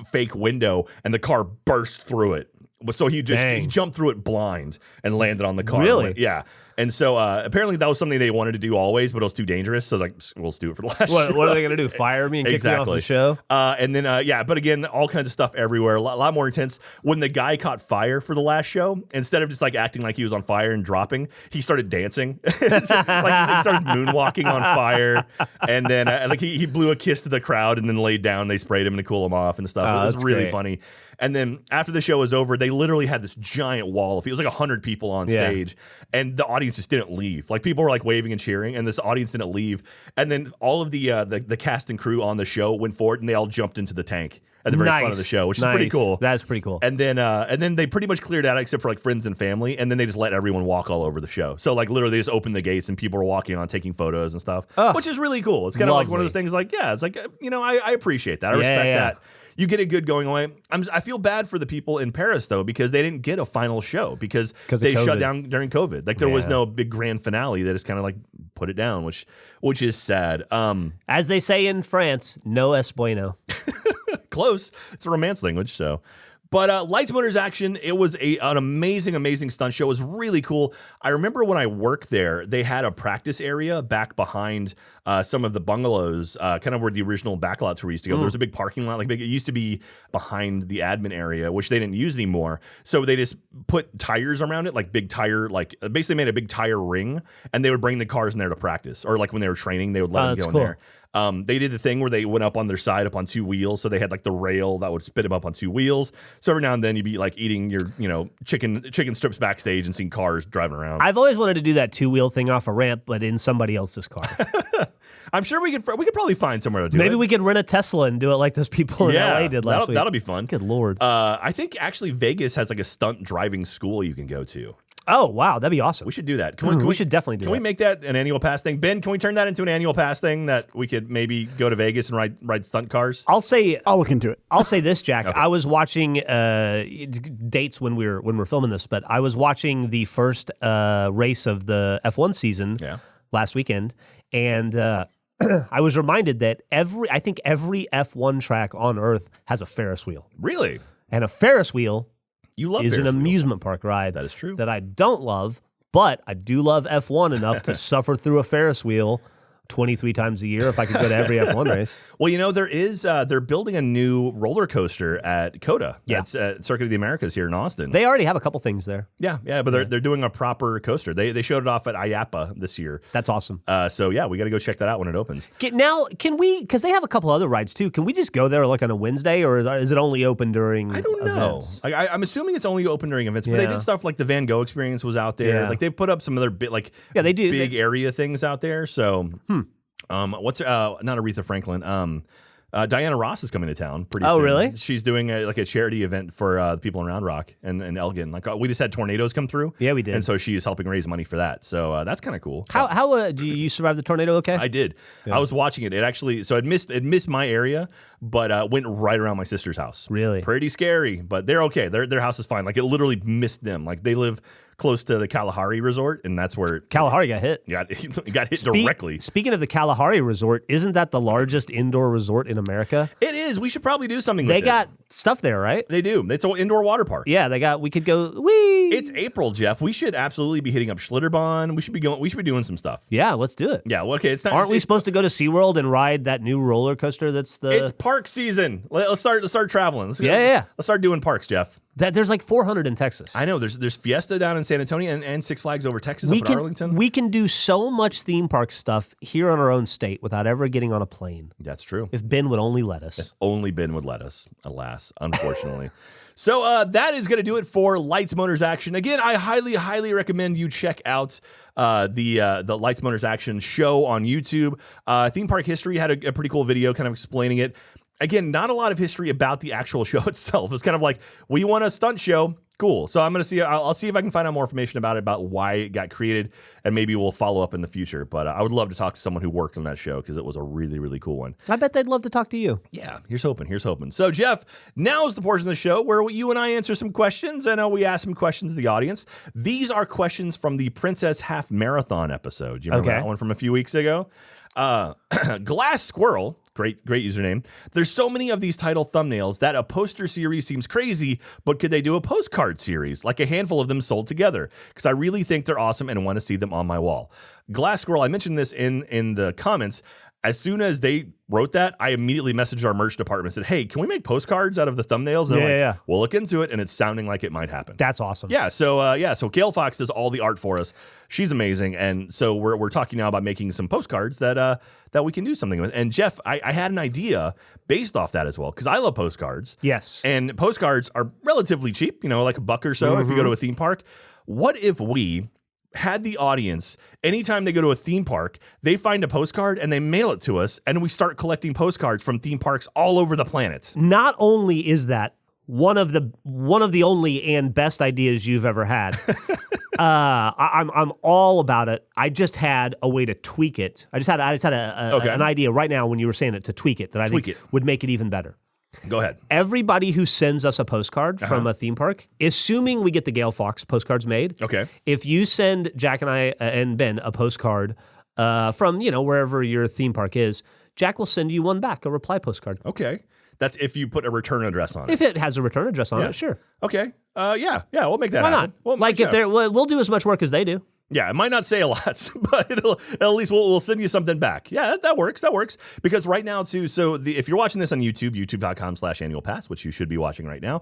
fake window, and the car burst through it. So he jumped through it blind and landed on the car. Really? Yeah. And so apparently that was something they wanted to do always, but it was too dangerous. So like, we'll just do it for the last show. What are they going to do? Fire me and kick me off the show? And then, but again, all kinds of stuff everywhere. A lot more intense. When the guy caught fire for the last show, instead of just like acting like he was on fire and dropping, he started dancing. Like he started moonwalking on fire. And then like he blew a kiss to the crowd and then laid down. They sprayed him to cool him off and stuff. It was really funny. And then after the show was over, they literally had this giant wall of people. It was like 100 people on stage, and the audience just didn't leave. Like people were like waving and cheering, and this audience didn't leave. And then all of the cast and crew on the show went forward, and they all jumped into the tank at the very front of the show, which is pretty cool. That's pretty cool. And then they pretty much cleared out except for like friends and family, and then they just let everyone walk all over the show. So like literally they just opened the gates and people were walking on taking photos and stuff, which is really cool. It's kind of like one of those things like, it's like, I appreciate that. I respect that. You get it good going away. I feel bad for the people in Paris, though, because they didn't get a final show because they shut down during COVID. Like, there was no big grand finale. They just kind of, like, put it down, which is sad. As they say in France, no es bueno. Close. It's a romance language, so... But Lights, Motors, Action, it was an amazing, amazing stunt show. It was really cool. I remember when I worked there, they had a practice area back behind some of the bungalows, kind of where the original backlots were used to go. There was a big parking lot. It used to be behind the admin area, which they didn't use anymore. So they just put tires around it, like big tire, like basically made a big tire ring, and they would bring the cars in there to practice. Or like when they were training, they would let them go in there. They did the thing where they went up on their side up on two wheels, so they had like the rail that would spit them up on two wheels. So every now and then you'd be like eating your, chicken strips backstage and seeing cars driving around. I've always wanted to do that two-wheel thing off a ramp, but in somebody else's car. I'm sure we could probably find somewhere to do it. Maybe we could rent a Tesla and do it like those people in LA did last week. That'll be fun. Good Lord. I think actually Vegas has like a stunt driving school you can go to. Oh, wow. That'd be awesome. We should do that. We should definitely do that. Can we make that an annual pass thing? Ben, can we turn that into an annual pass thing that we could maybe go to Vegas and ride stunt cars? I'll look into it. I'll say this, Jack. Okay. I was watching dates when we're filming this, but I was watching the first race of the F1 season last weekend, and I was reminded that I think every F1 track on Earth has a Ferris wheel. Really? And a Ferris wheel is an amusement park ride. That is true. That I don't love, but I do love F1 enough to suffer through a Ferris wheel 23 times a year if I could go to every F1 race. Well, they're building a new roller coaster at COTA. That's at Circuit of the Americas here in Austin. They already have a couple things there. Yeah, but they're doing a proper coaster. They showed it off at IAAPA this year. That's awesome. So yeah, we got to go check that out when it opens. Now, can we, because they have a couple other rides too, can we just go there like on a Wednesday, or is it only open during I don't know. Events? I'm assuming it's only open during events, but they did stuff like the Van Gogh experience was out there. Like they've put up some other they do big area things out there. So what's not Aretha Franklin? Diana Ross is coming to town pretty soon. Oh, really? She's doing a charity event for the people in Round Rock and Elgin. Like we just had tornadoes come through. Yeah, we did. And so she is helping raise money for that. So that's kind of cool. How do you survive the tornado? Okay, I did. Yeah. I was watching it. It actually it missed my area, but went right around my sister's house. Really? Pretty scary, but they're okay. Their house is fine. Like it literally missed them. Like they live close to the Kalahari Resort, and that's where Kalahari got hit. Got hit directly. Speaking of the Kalahari Resort, isn't that the largest indoor resort in America? It is. We should probably do something with it. They got stuff there, right? They do. It's an indoor water park. Yeah, we could go, whee! It's April, Jeff. We should absolutely be hitting up Schlitterbahn. We should be doing some stuff. Yeah, let's do it. Yeah, well, okay. It's not. Aren't we supposed to go to SeaWorld and ride that new roller coaster It's park season. Let's start traveling. Let's start doing parks, Jeff. There's like 400 in Texas. I know. There's Fiesta down in San Antonio and Six Flags over Texas up in Arlington. We can do so much theme park stuff here in our own state without ever getting on a plane. That's true. If Ben would only let us. If only Ben would let us, alas, unfortunately. So that is going to do it for Lights, Motors, Action. Again, I highly, highly recommend you check out the Lights, Motors, Action show on YouTube. Theme Park History had a pretty cool video kind of explaining it. Again, not a lot of history about the actual show itself. It's kind of like, we want a stunt show. Cool. So I'll see if I can find out more information about why it got created, and maybe we'll follow up in the future. But I would love to talk to someone who worked on that show because it was a really, really cool one. I bet they'd love to talk to you. Yeah, here's hoping. So, Jeff, now is the portion of the show where you and I answer some questions, and we ask some questions to the audience. These are questions from the Princess Half Marathon episode. Do you remember that one from a few weeks ago? Glass Squirrel Great username. There's so many of these title thumbnails that a poster series seems crazy, but could they do a postcard series? Like a handful of them sold together? Because I really think they're awesome and want to see them on my wall. Glass Squirrel, I mentioned this in the comments. As soon as they wrote that, I immediately messaged our merch department and said, hey, can we make postcards out of the thumbnails? And they're like, we'll look into it, and it's sounding like it might happen. That's awesome. Yeah, so Gail Fox does all the art for us. She's amazing, and so we're talking now about making some postcards that we can do something with. And Jeff, I had an idea based off that as well, because I love postcards. Yes. And postcards are relatively cheap, like $1 or so if you go to a theme park. What if we had the audience, anytime they go to a theme park, they find a postcard and they mail it to us, and we start collecting postcards from theme parks all over the planet. Not only is that one of the only and best ideas you've ever had, I'm all about it. I just had a way to tweak it. I just had an idea right now when you were saying it to tweak it that I think would make it even better. Go ahead. Everybody who sends us a postcard from a theme park, assuming we get the Gail Fox postcards made, if you send Jack and I and Ben a postcard from, wherever your theme park is, Jack will send you one back, a reply postcard. Okay. That's if you put a return address on it. If it has a return address on it, sure. Okay. Yeah, we'll make that happen. happen. Why not? We'll do as much work as they do. Yeah, it might not say a lot, but at least we'll send you something back. Yeah, that works. That works. Because right now, too, if you're watching this on YouTube, youtube.com/annualpass, which you should be watching right now,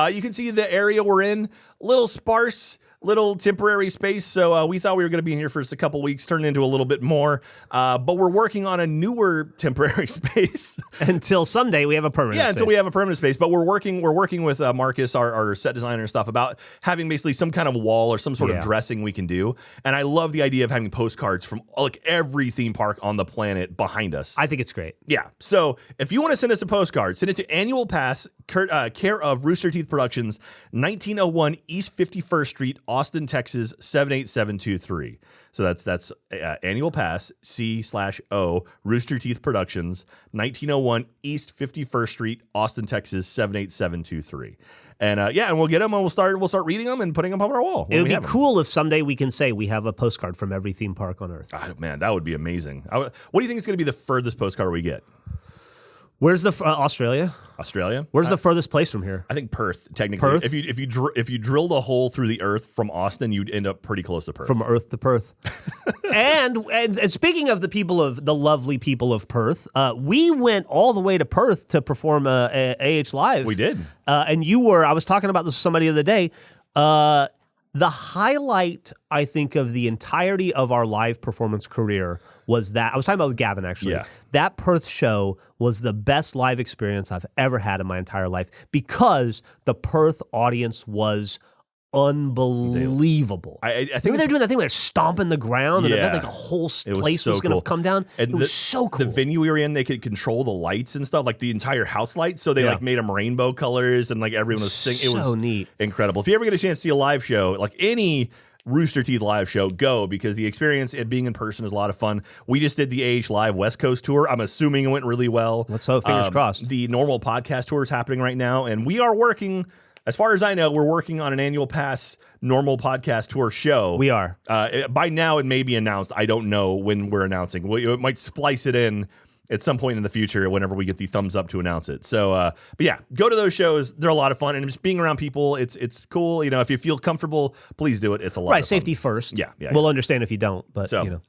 you can see the area we're in, little sparse, little temporary space. So we thought we were going to be in here for just a couple weeks, turn into a little bit more. But we're working on a newer temporary space. Until someday we have a permanent space. Until we have a permanent space. But we're working with Marcus, our set designer and stuff, about having basically some kind of wall or some sort of dressing we can do. And I love the idea of having postcards from like every theme park on the planet behind us. I think it's great. Yeah. So if you want to send us a postcard, send it to Annual Pass, care of Rooster Teeth Productions, 1901 East 51st Street, Austin, Texas, 78723. So that's Annual Pass, C/O, Rooster Teeth Productions, 1901 East 51st Street, Austin, Texas, 78723. And and we'll get them and we'll start reading them and putting them up on our wall. It would be cool if someday we can say we have a postcard from every theme park on Earth. Oh, man, that would be amazing. What do you think is going to be the furthest postcard we get? Where's the Australia? Australia? Where's the furthest place from here? I think Perth. Technically, Perth? If you drilled a hole through the Earth from Austin, you'd end up pretty close to Perth. From Earth to Perth. and speaking of the lovely people of Perth, we went all the way to Perth to perform AH Live. We did. And I was talking about this with somebody the other day. The highlight, I think, of the entirety of our live performance career was that, I was talking about with Gavin, actually. Yeah. That Perth show was the best live experience I've ever had in my entire life because the Perth audience was unbelievable. I think remember they're doing that thing where they're stomping the ground and it felt like the whole place was going to come down. And it was so cool. The venue we were in, they could control the lights and stuff, like the entire house lights. So they made them rainbow colors and like everyone was singing. It was neat. Incredible. If you ever get a chance to see a live show, like any Rooster Teeth live show, go, because the experience at being in person is a lot of fun. We just did the AH Live West Coast tour. I'm assuming it went really well. Let's hope, fingers crossed. The normal podcast tour is happening right now, and we are working. As far as I know, we're working on an Annual Pass normal podcast tour show. We are. By now, it may be announced. I don't know when we're announcing. We might splice it in at some point in the future whenever we get the thumbs up to announce it. So, but yeah, go to those shows. They're a lot of fun. And just being around people, it's cool. If you feel comfortable, please do it. It's a lot of fun. Safety first. Yeah. We'll understand if you don't. But, So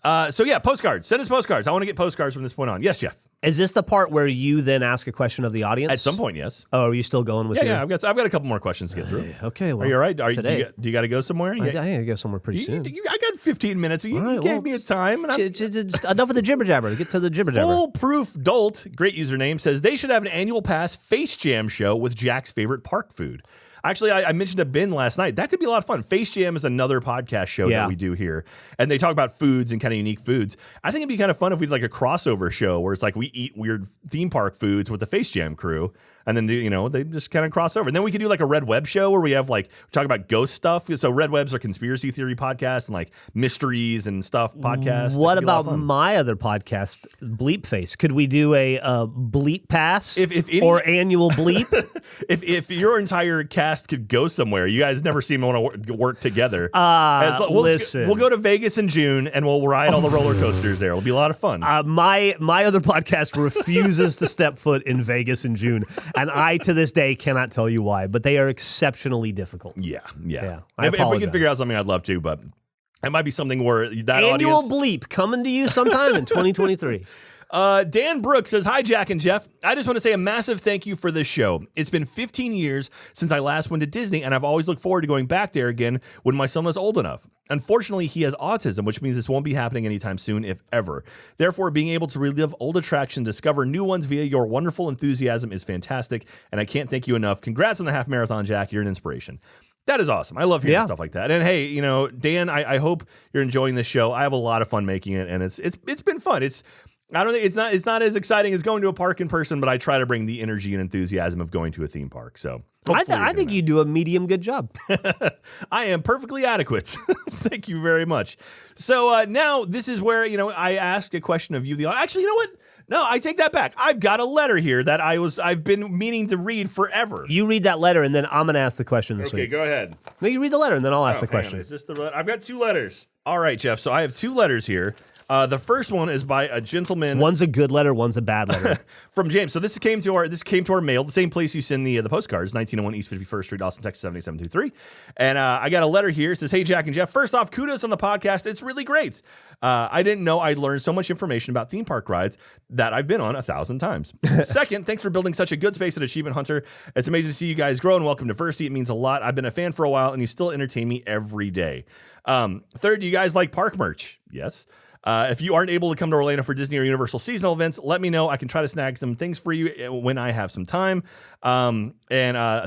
yeah, postcards. Send us postcards. I want to get postcards from this point on. Yes, Jeff. Is this the part where you then ask a question of the audience? At some point, yes. Oh, are you still going with I've got a couple more questions to get through. Okay, well. Are you all right? Do you got to go somewhere? I got to go somewhere pretty soon. I got 15 minutes. You gave me a time. And enough of the jibber jabber. Get to the jibber jabber. Foolproof Dolt, great username, says they should have an Annual Pass Face Jam show with Jack's favorite park food. Actually, I mentioned to Ben last night. That could be a lot of fun. Face Jam is another podcast show that we do here. And they talk about foods and kind of unique foods. I think it'd be kind of fun if we did like a crossover show where it's like we eat weird theme park foods with the Face Jam crew. and then they just kind of cross over. And then we could do like a Red Web show where we have like talk about ghost stuff. So Red Webs are conspiracy theory podcasts and like mysteries and stuff podcasts. What about my other podcast, Bleep Face? Could we do a bleep pass or annual bleep? if your entire cast could go somewhere, you guys never seem to want to work together. Listen, we'll go to Vegas in June and we'll ride all the roller coasters there. It'll be a lot of fun. My other podcast refuses to step foot in Vegas in June, and I to this day cannot tell you why, but they are exceptionally difficult. Yeah. If we can figure out something, I'd love to, but it might be something where that annual audience... bleep coming to you sometime in 2023. Dan Brooks says, "Hi, Jack and Jeff. I just want to say a massive thank you for this show. It's been 15 years since I last went to Disney, and I've always looked forward to going back there again when my son was old enough. Unfortunately, he has autism, which means this won't be happening anytime soon, if ever. Therefore, being able to relive old attractions, discover new ones via your wonderful enthusiasm is fantastic, and I can't thank you enough. Congrats on the half marathon, Jack. You're an inspiration." That is awesome. I love hearing stuff like that. And hey, Dan, I hope you're enjoying this show. I have a lot of fun making it, and it's been fun. I don't think it's not as exciting as going to a park in person, but I try to bring the energy and enthusiasm of going to a theme park. So I think you do a medium good job. I am perfectly adequate. Thank you very much. So now this is where I asked a question of you. Actually, you know what? No, I take that back. I've got a letter here that I've been meaning to read forever. You read that letter, and then I'm going to ask the question this week. Okay, go ahead. No, you read the letter, and then I'll ask the question. Is this the letter? I've got 2 letters. All right, Jeff. So I have 2 letters here. The first one is by a gentleman. One's a good letter, one's a bad letter. From James. So this came to our mail, the same place you send the postcards, 1901 East 51st Street, Austin, Texas 78723. And I got a letter here. It says, "Hey, Jack and Jeff. First off, kudos on the podcast. It's really great. I didn't know I'd learned so much information about theme park rides that I've been on 1,000 times. Second, thanks for building such a good space at Achievement Hunter. It's amazing to see you guys grow and welcome diversity. It means a lot. I've been a fan for a while, and you still entertain me every day. Third, do you guys like park merch? Yes. If you aren't able to come to Orlando for Disney or Universal seasonal events, let me know. I can try to snag some things for you when I have some time. And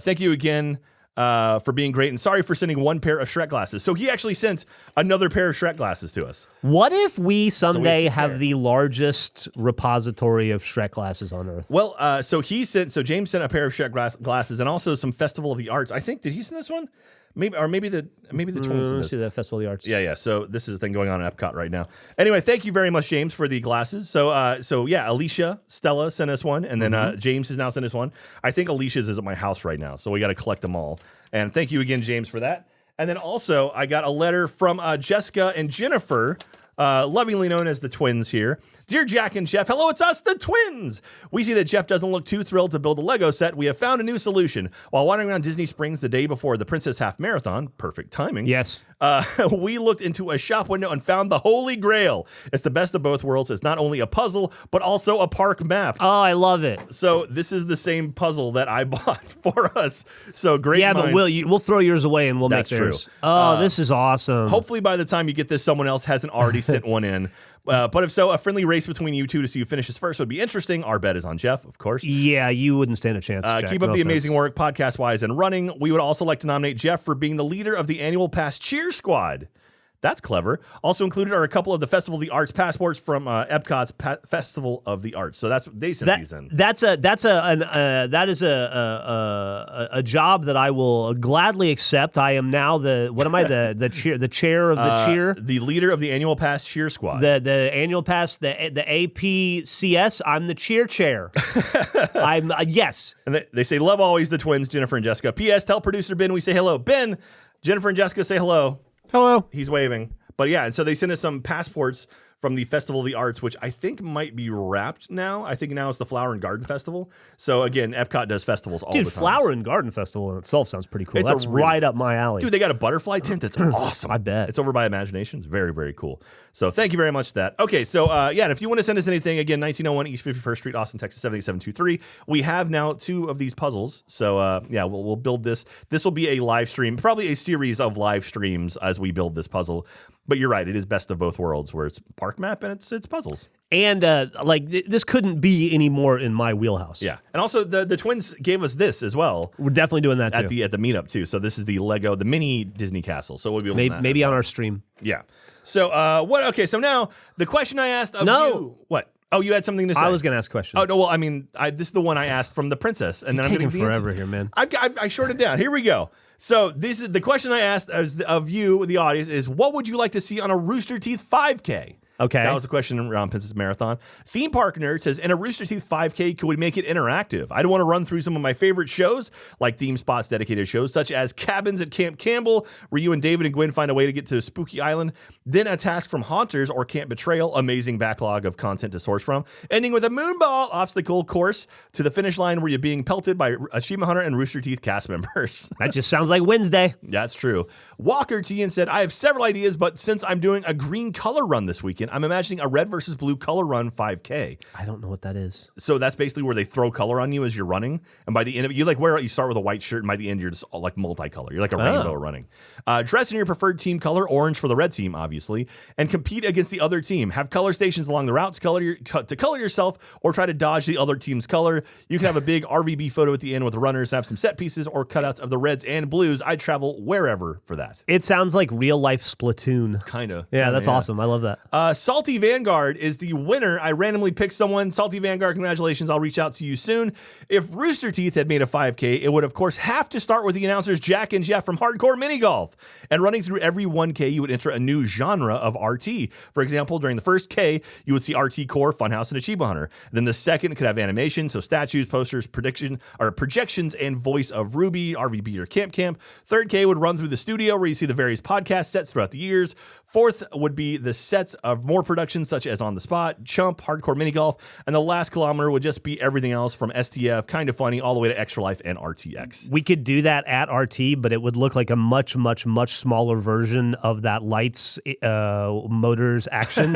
thank you again for being great. And sorry for sending one pair of Shrek glasses." So he actually sent another pair of Shrek glasses to us. What if we someday have the largest repository of Shrek glasses on Earth? Well, James sent a pair of Shrek glasses and also some Festival of the Arts. I think, did he send this one? Maybe the twins. Let's see the Festival of the Arts. Yeah. So this is a thing going on at Epcot right now. Anyway, thank you very much, James, for the glasses. So Alicia, Stella sent us one, and then James has now sent us one. I think Alicia's is at my house right now, so we got to collect them all. And thank you again, James, for that. And then also I got a letter from Jessica and Jennifer, lovingly known as the twins here. "Dear Jack and Jeff, hello, it's us, the twins. We see that Jeff doesn't look too thrilled to build a Lego set. We have found a new solution. While wandering around Disney Springs the day before the Princess Half Marathon," perfect timing. Yes. "We looked into a shop window and found the Holy Grail. It's the best of both worlds. It's not only a puzzle, but also a park map." Oh, I love it. So this is the same puzzle that I bought for us. So great. Yeah, minds. But we'll throw yours away and we'll That's make theirs. true. Oh, this is awesome. Hopefully by the time you get this, someone else hasn't already sent one in. But if so, a friendly race between you two to see who finishes first would be interesting. Our bet is on Jeff, of course. Yeah, you wouldn't stand a chance, Jack. Keep up the amazing work, podcast-wise and running. We would also like to nominate Jeff for being the leader of the annual pass cheer squad. That's clever. Also included are a couple of the Festival of the Arts passports from Epcot's Festival of the Arts. So they sent these in. That is a job that I will gladly accept. I am now the chair of the cheer, the leader of the annual pass cheer squad. The annual pass, the APCS. I'm the cheer chair. I'm yes. And they say love always the twins, Jennifer and Jessica. P.S. Tell producer Ben we say hello. Ben, Jennifer and Jessica say hello. Hello. He's waving. But yeah, and so they sent us some passports from the Festival of the Arts, which I think might be wrapped now. I think now it's the Flower and Garden Festival. So again, Epcot does festivals all the time. Dude, Flower and Garden Festival in itself sounds pretty cool. It's That's right up my alley. Dude, they got a butterfly tent that's awesome. I bet. It's over by Imagination. It's very, very cool. So thank you very much for that. Okay, so and if you want to send us anything, again, 1901 East 51st Street, Austin, Texas, 78723. We have now 2 of these puzzles. So we'll build this. This will be a live stream, probably a series of live streams as we build this puzzle. But you're right, it is best of both worlds, where it's park map and it's puzzles. And this couldn't be any more in my wheelhouse. Yeah, and also the twins gave us this as well. We're definitely doing that at too. the meetup too. So this is the mini Disney Castle. So we'll be maybe on our stream. Yeah. So what? Okay. So now the question I asked of you. What? Oh, you had something to say? I was going to ask a question. Oh, no, well, I mean, this is the one I asked from the princess. And then I'm taking getting forever here, man. I shorted it down. Here we go. So this is the question I asked of you, the audience, is what would you like to see on a Rooster Teeth 5K? Okay. That was the question around Princess Marathon. Theme Park Nerd says, in a Rooster Teeth 5K, could we make it interactive? I'd want to run through some of my favorite shows, like theme spots dedicated shows, such as Cabins at Camp Campbell, where you and David and Gwen find a way to get to Spooky Island, then a task from Haunters or Camp Betrayal, amazing backlog of content to source from, ending with a Moonball obstacle course to the finish line where you're being pelted by Achievement Hunter and Rooster Teeth cast members. That just sounds like Wednesday. That's true. Walker T said, I have several ideas, but since I'm doing a green color run this weekend, I'm imagining a red versus blue color run 5K. I don't know what that is. So that's basically where they throw color on you as you're running. And by the end of it, you start with a white shirt, and by the end, you're just like multicolor. You're like a rainbow running. Dress in your preferred team color, orange for the red team, obviously, and compete against the other team. Have color stations along the route to color yourself or try to dodge the other team's color. You can have a big RVB photo at the end with the runners and have some set pieces or cutouts of the reds and blues. I'd travel wherever for that. It sounds like real life Splatoon. Kind of. Yeah, that's awesome. I love that. Salty Vanguard is the winner. I randomly picked someone. Salty Vanguard, congratulations. I'll reach out to you soon. If Rooster Teeth had made a 5K, it would, of course, have to start with the announcers Jack and Jeff from Hardcore Mini Golf. And running through every 1K, you would enter a new genre of RT. For example, during the first K, you would see RT Core, Funhouse, and Achievement Hunter. Then the second could have animation, so statues, posters, projections, and voice of Ruby, RVB, or Camp. Third K would run through the studio where you see the various podcast sets throughout the years. Fourth would be the sets of more productions such as On the Spot, Chump, Hardcore Mini Golf, and the last kilometer would just be everything else from STF, Kind of Funny, all the way to Extra Life and RTX. We could do that at RT, but it would look like a much, much, much smaller version of that Lights Motors action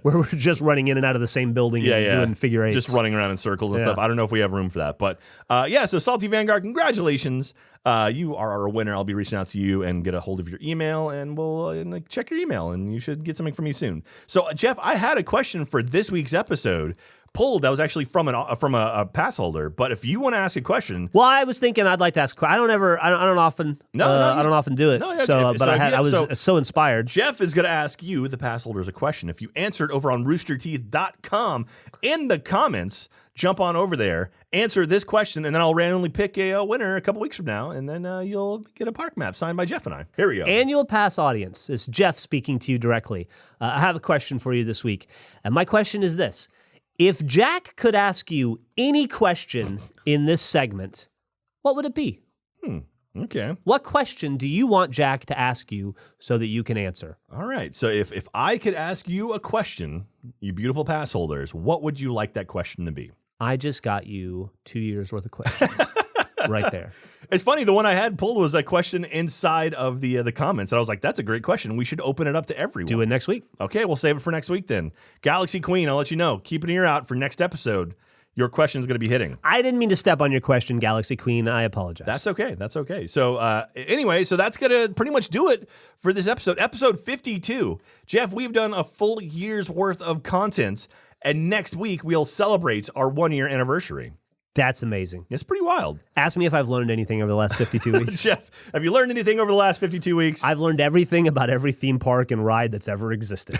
where we're just running in and out of the same building and doing figure eights. Just running around in circles and stuff. I don't know if we have room for that. But so Salty Vanguard, congratulations. You are our winner. I'll be reaching out to you and get a hold of your email, and we'll check your email, and you should get something from me soon. So, Jeff, I had a question for this week's episode pulled that was actually from a pass holder. But if you want to ask a question, well, I was thinking I'd like to ask. I don't often do it. I was so inspired. Jeff is going to ask you, the pass holders, a question. If you answered over on roosterteeth.com in the comments, jump on over there, answer this question, and then I'll randomly pick a winner a couple weeks from now, and then you'll get a park map signed by Jeff and I. Here we go. Annual Pass audience, it's Jeff speaking to you directly. I have a question for you this week, and my question is this. If Jack could ask you any question in this segment, what would it be? Okay. What question do you want Jack to ask you so that you can answer? All right. So if I could ask you a question, you beautiful pass holders, what would you like that question to be? I just got you 2 years worth of questions right there. It's funny. The one I had pulled was a question inside of the comments. And I was like, that's a great question. We should open it up to everyone. Do it next week. Okay. We'll save it for next week then. Galaxy Queen, I'll let you know. Keep an ear out for next episode. Your question is going to be hitting. I didn't mean to step on your question, Galaxy Queen. I apologize. That's okay. So anyway, so that's going to pretty much do it for this episode. Episode 52. Jeff, we've done a full year's worth of content. And next week, we'll celebrate our 1 year anniversary. That's amazing. It's pretty wild. Ask me if I've learned anything over the last 52 weeks. Jeff, have you learned anything over the last 52 weeks? I've learned everything about every theme park and ride that's ever existed.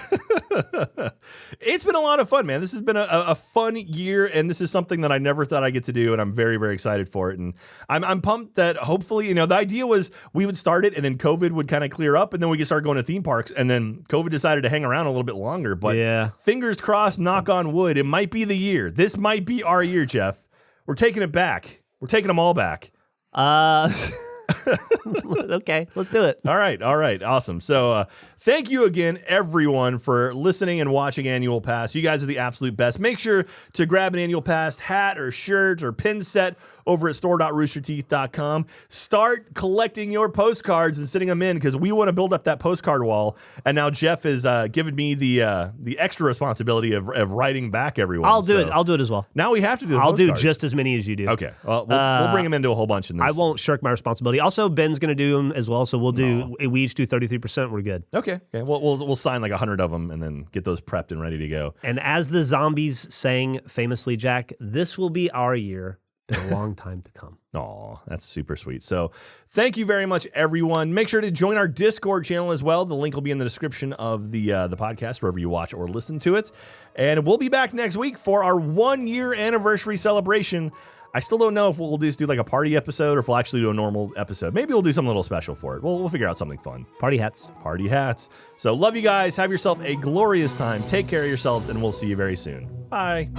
It's been a lot of fun, man. This has been a fun year, and this is something that I never thought I'd get to do, and I'm very, very excited for it. And I'm pumped that hopefully, the idea was we would start it, and then COVID would kind of clear up, and then we could start going to theme parks, and then COVID decided to hang around a little bit longer. But fingers crossed, knock on wood, it might be the year. This might be our year, Jeff. We're taking it back. We're taking them all back. Okay, let's do it. All right. Awesome. So thank you again, everyone, for listening and watching Annual Pass. You guys are the absolute best. Make sure to grab an Annual Pass hat or shirt or pin set over at store.roosterteeth.com. Start collecting your postcards and sending them in because we want to build up that postcard wall. And now Jeff has given me the extra responsibility of writing back everyone. I'll do it. I'll do it as well. Now we have to do the I'll postcards. do just as many as you do. Okay. Well, we'll bring them into a whole bunch in this. I won't shirk my responsibility. Also, Ben's going to do them as well, so we each do 33%. We're good. Okay. We'll sign like 100 of them and then get those prepped and ready to go. And as the zombies sang famously, Jack, this will be our year. Been a long time to come. Aw, that's super sweet. So thank you very much, everyone. Make sure to join our Discord channel as well. The link will be in the description of the podcast, wherever you watch or listen to it. And we'll be back next week for our 1-year anniversary celebration. I still don't know if we'll just do like a party episode or if we'll actually do a normal episode. Maybe we'll do something a little special for it. We'll figure out something fun. Party hats. Party hats. So love you guys. Have yourself a glorious time. Take care of yourselves, and we'll see you very soon. Bye.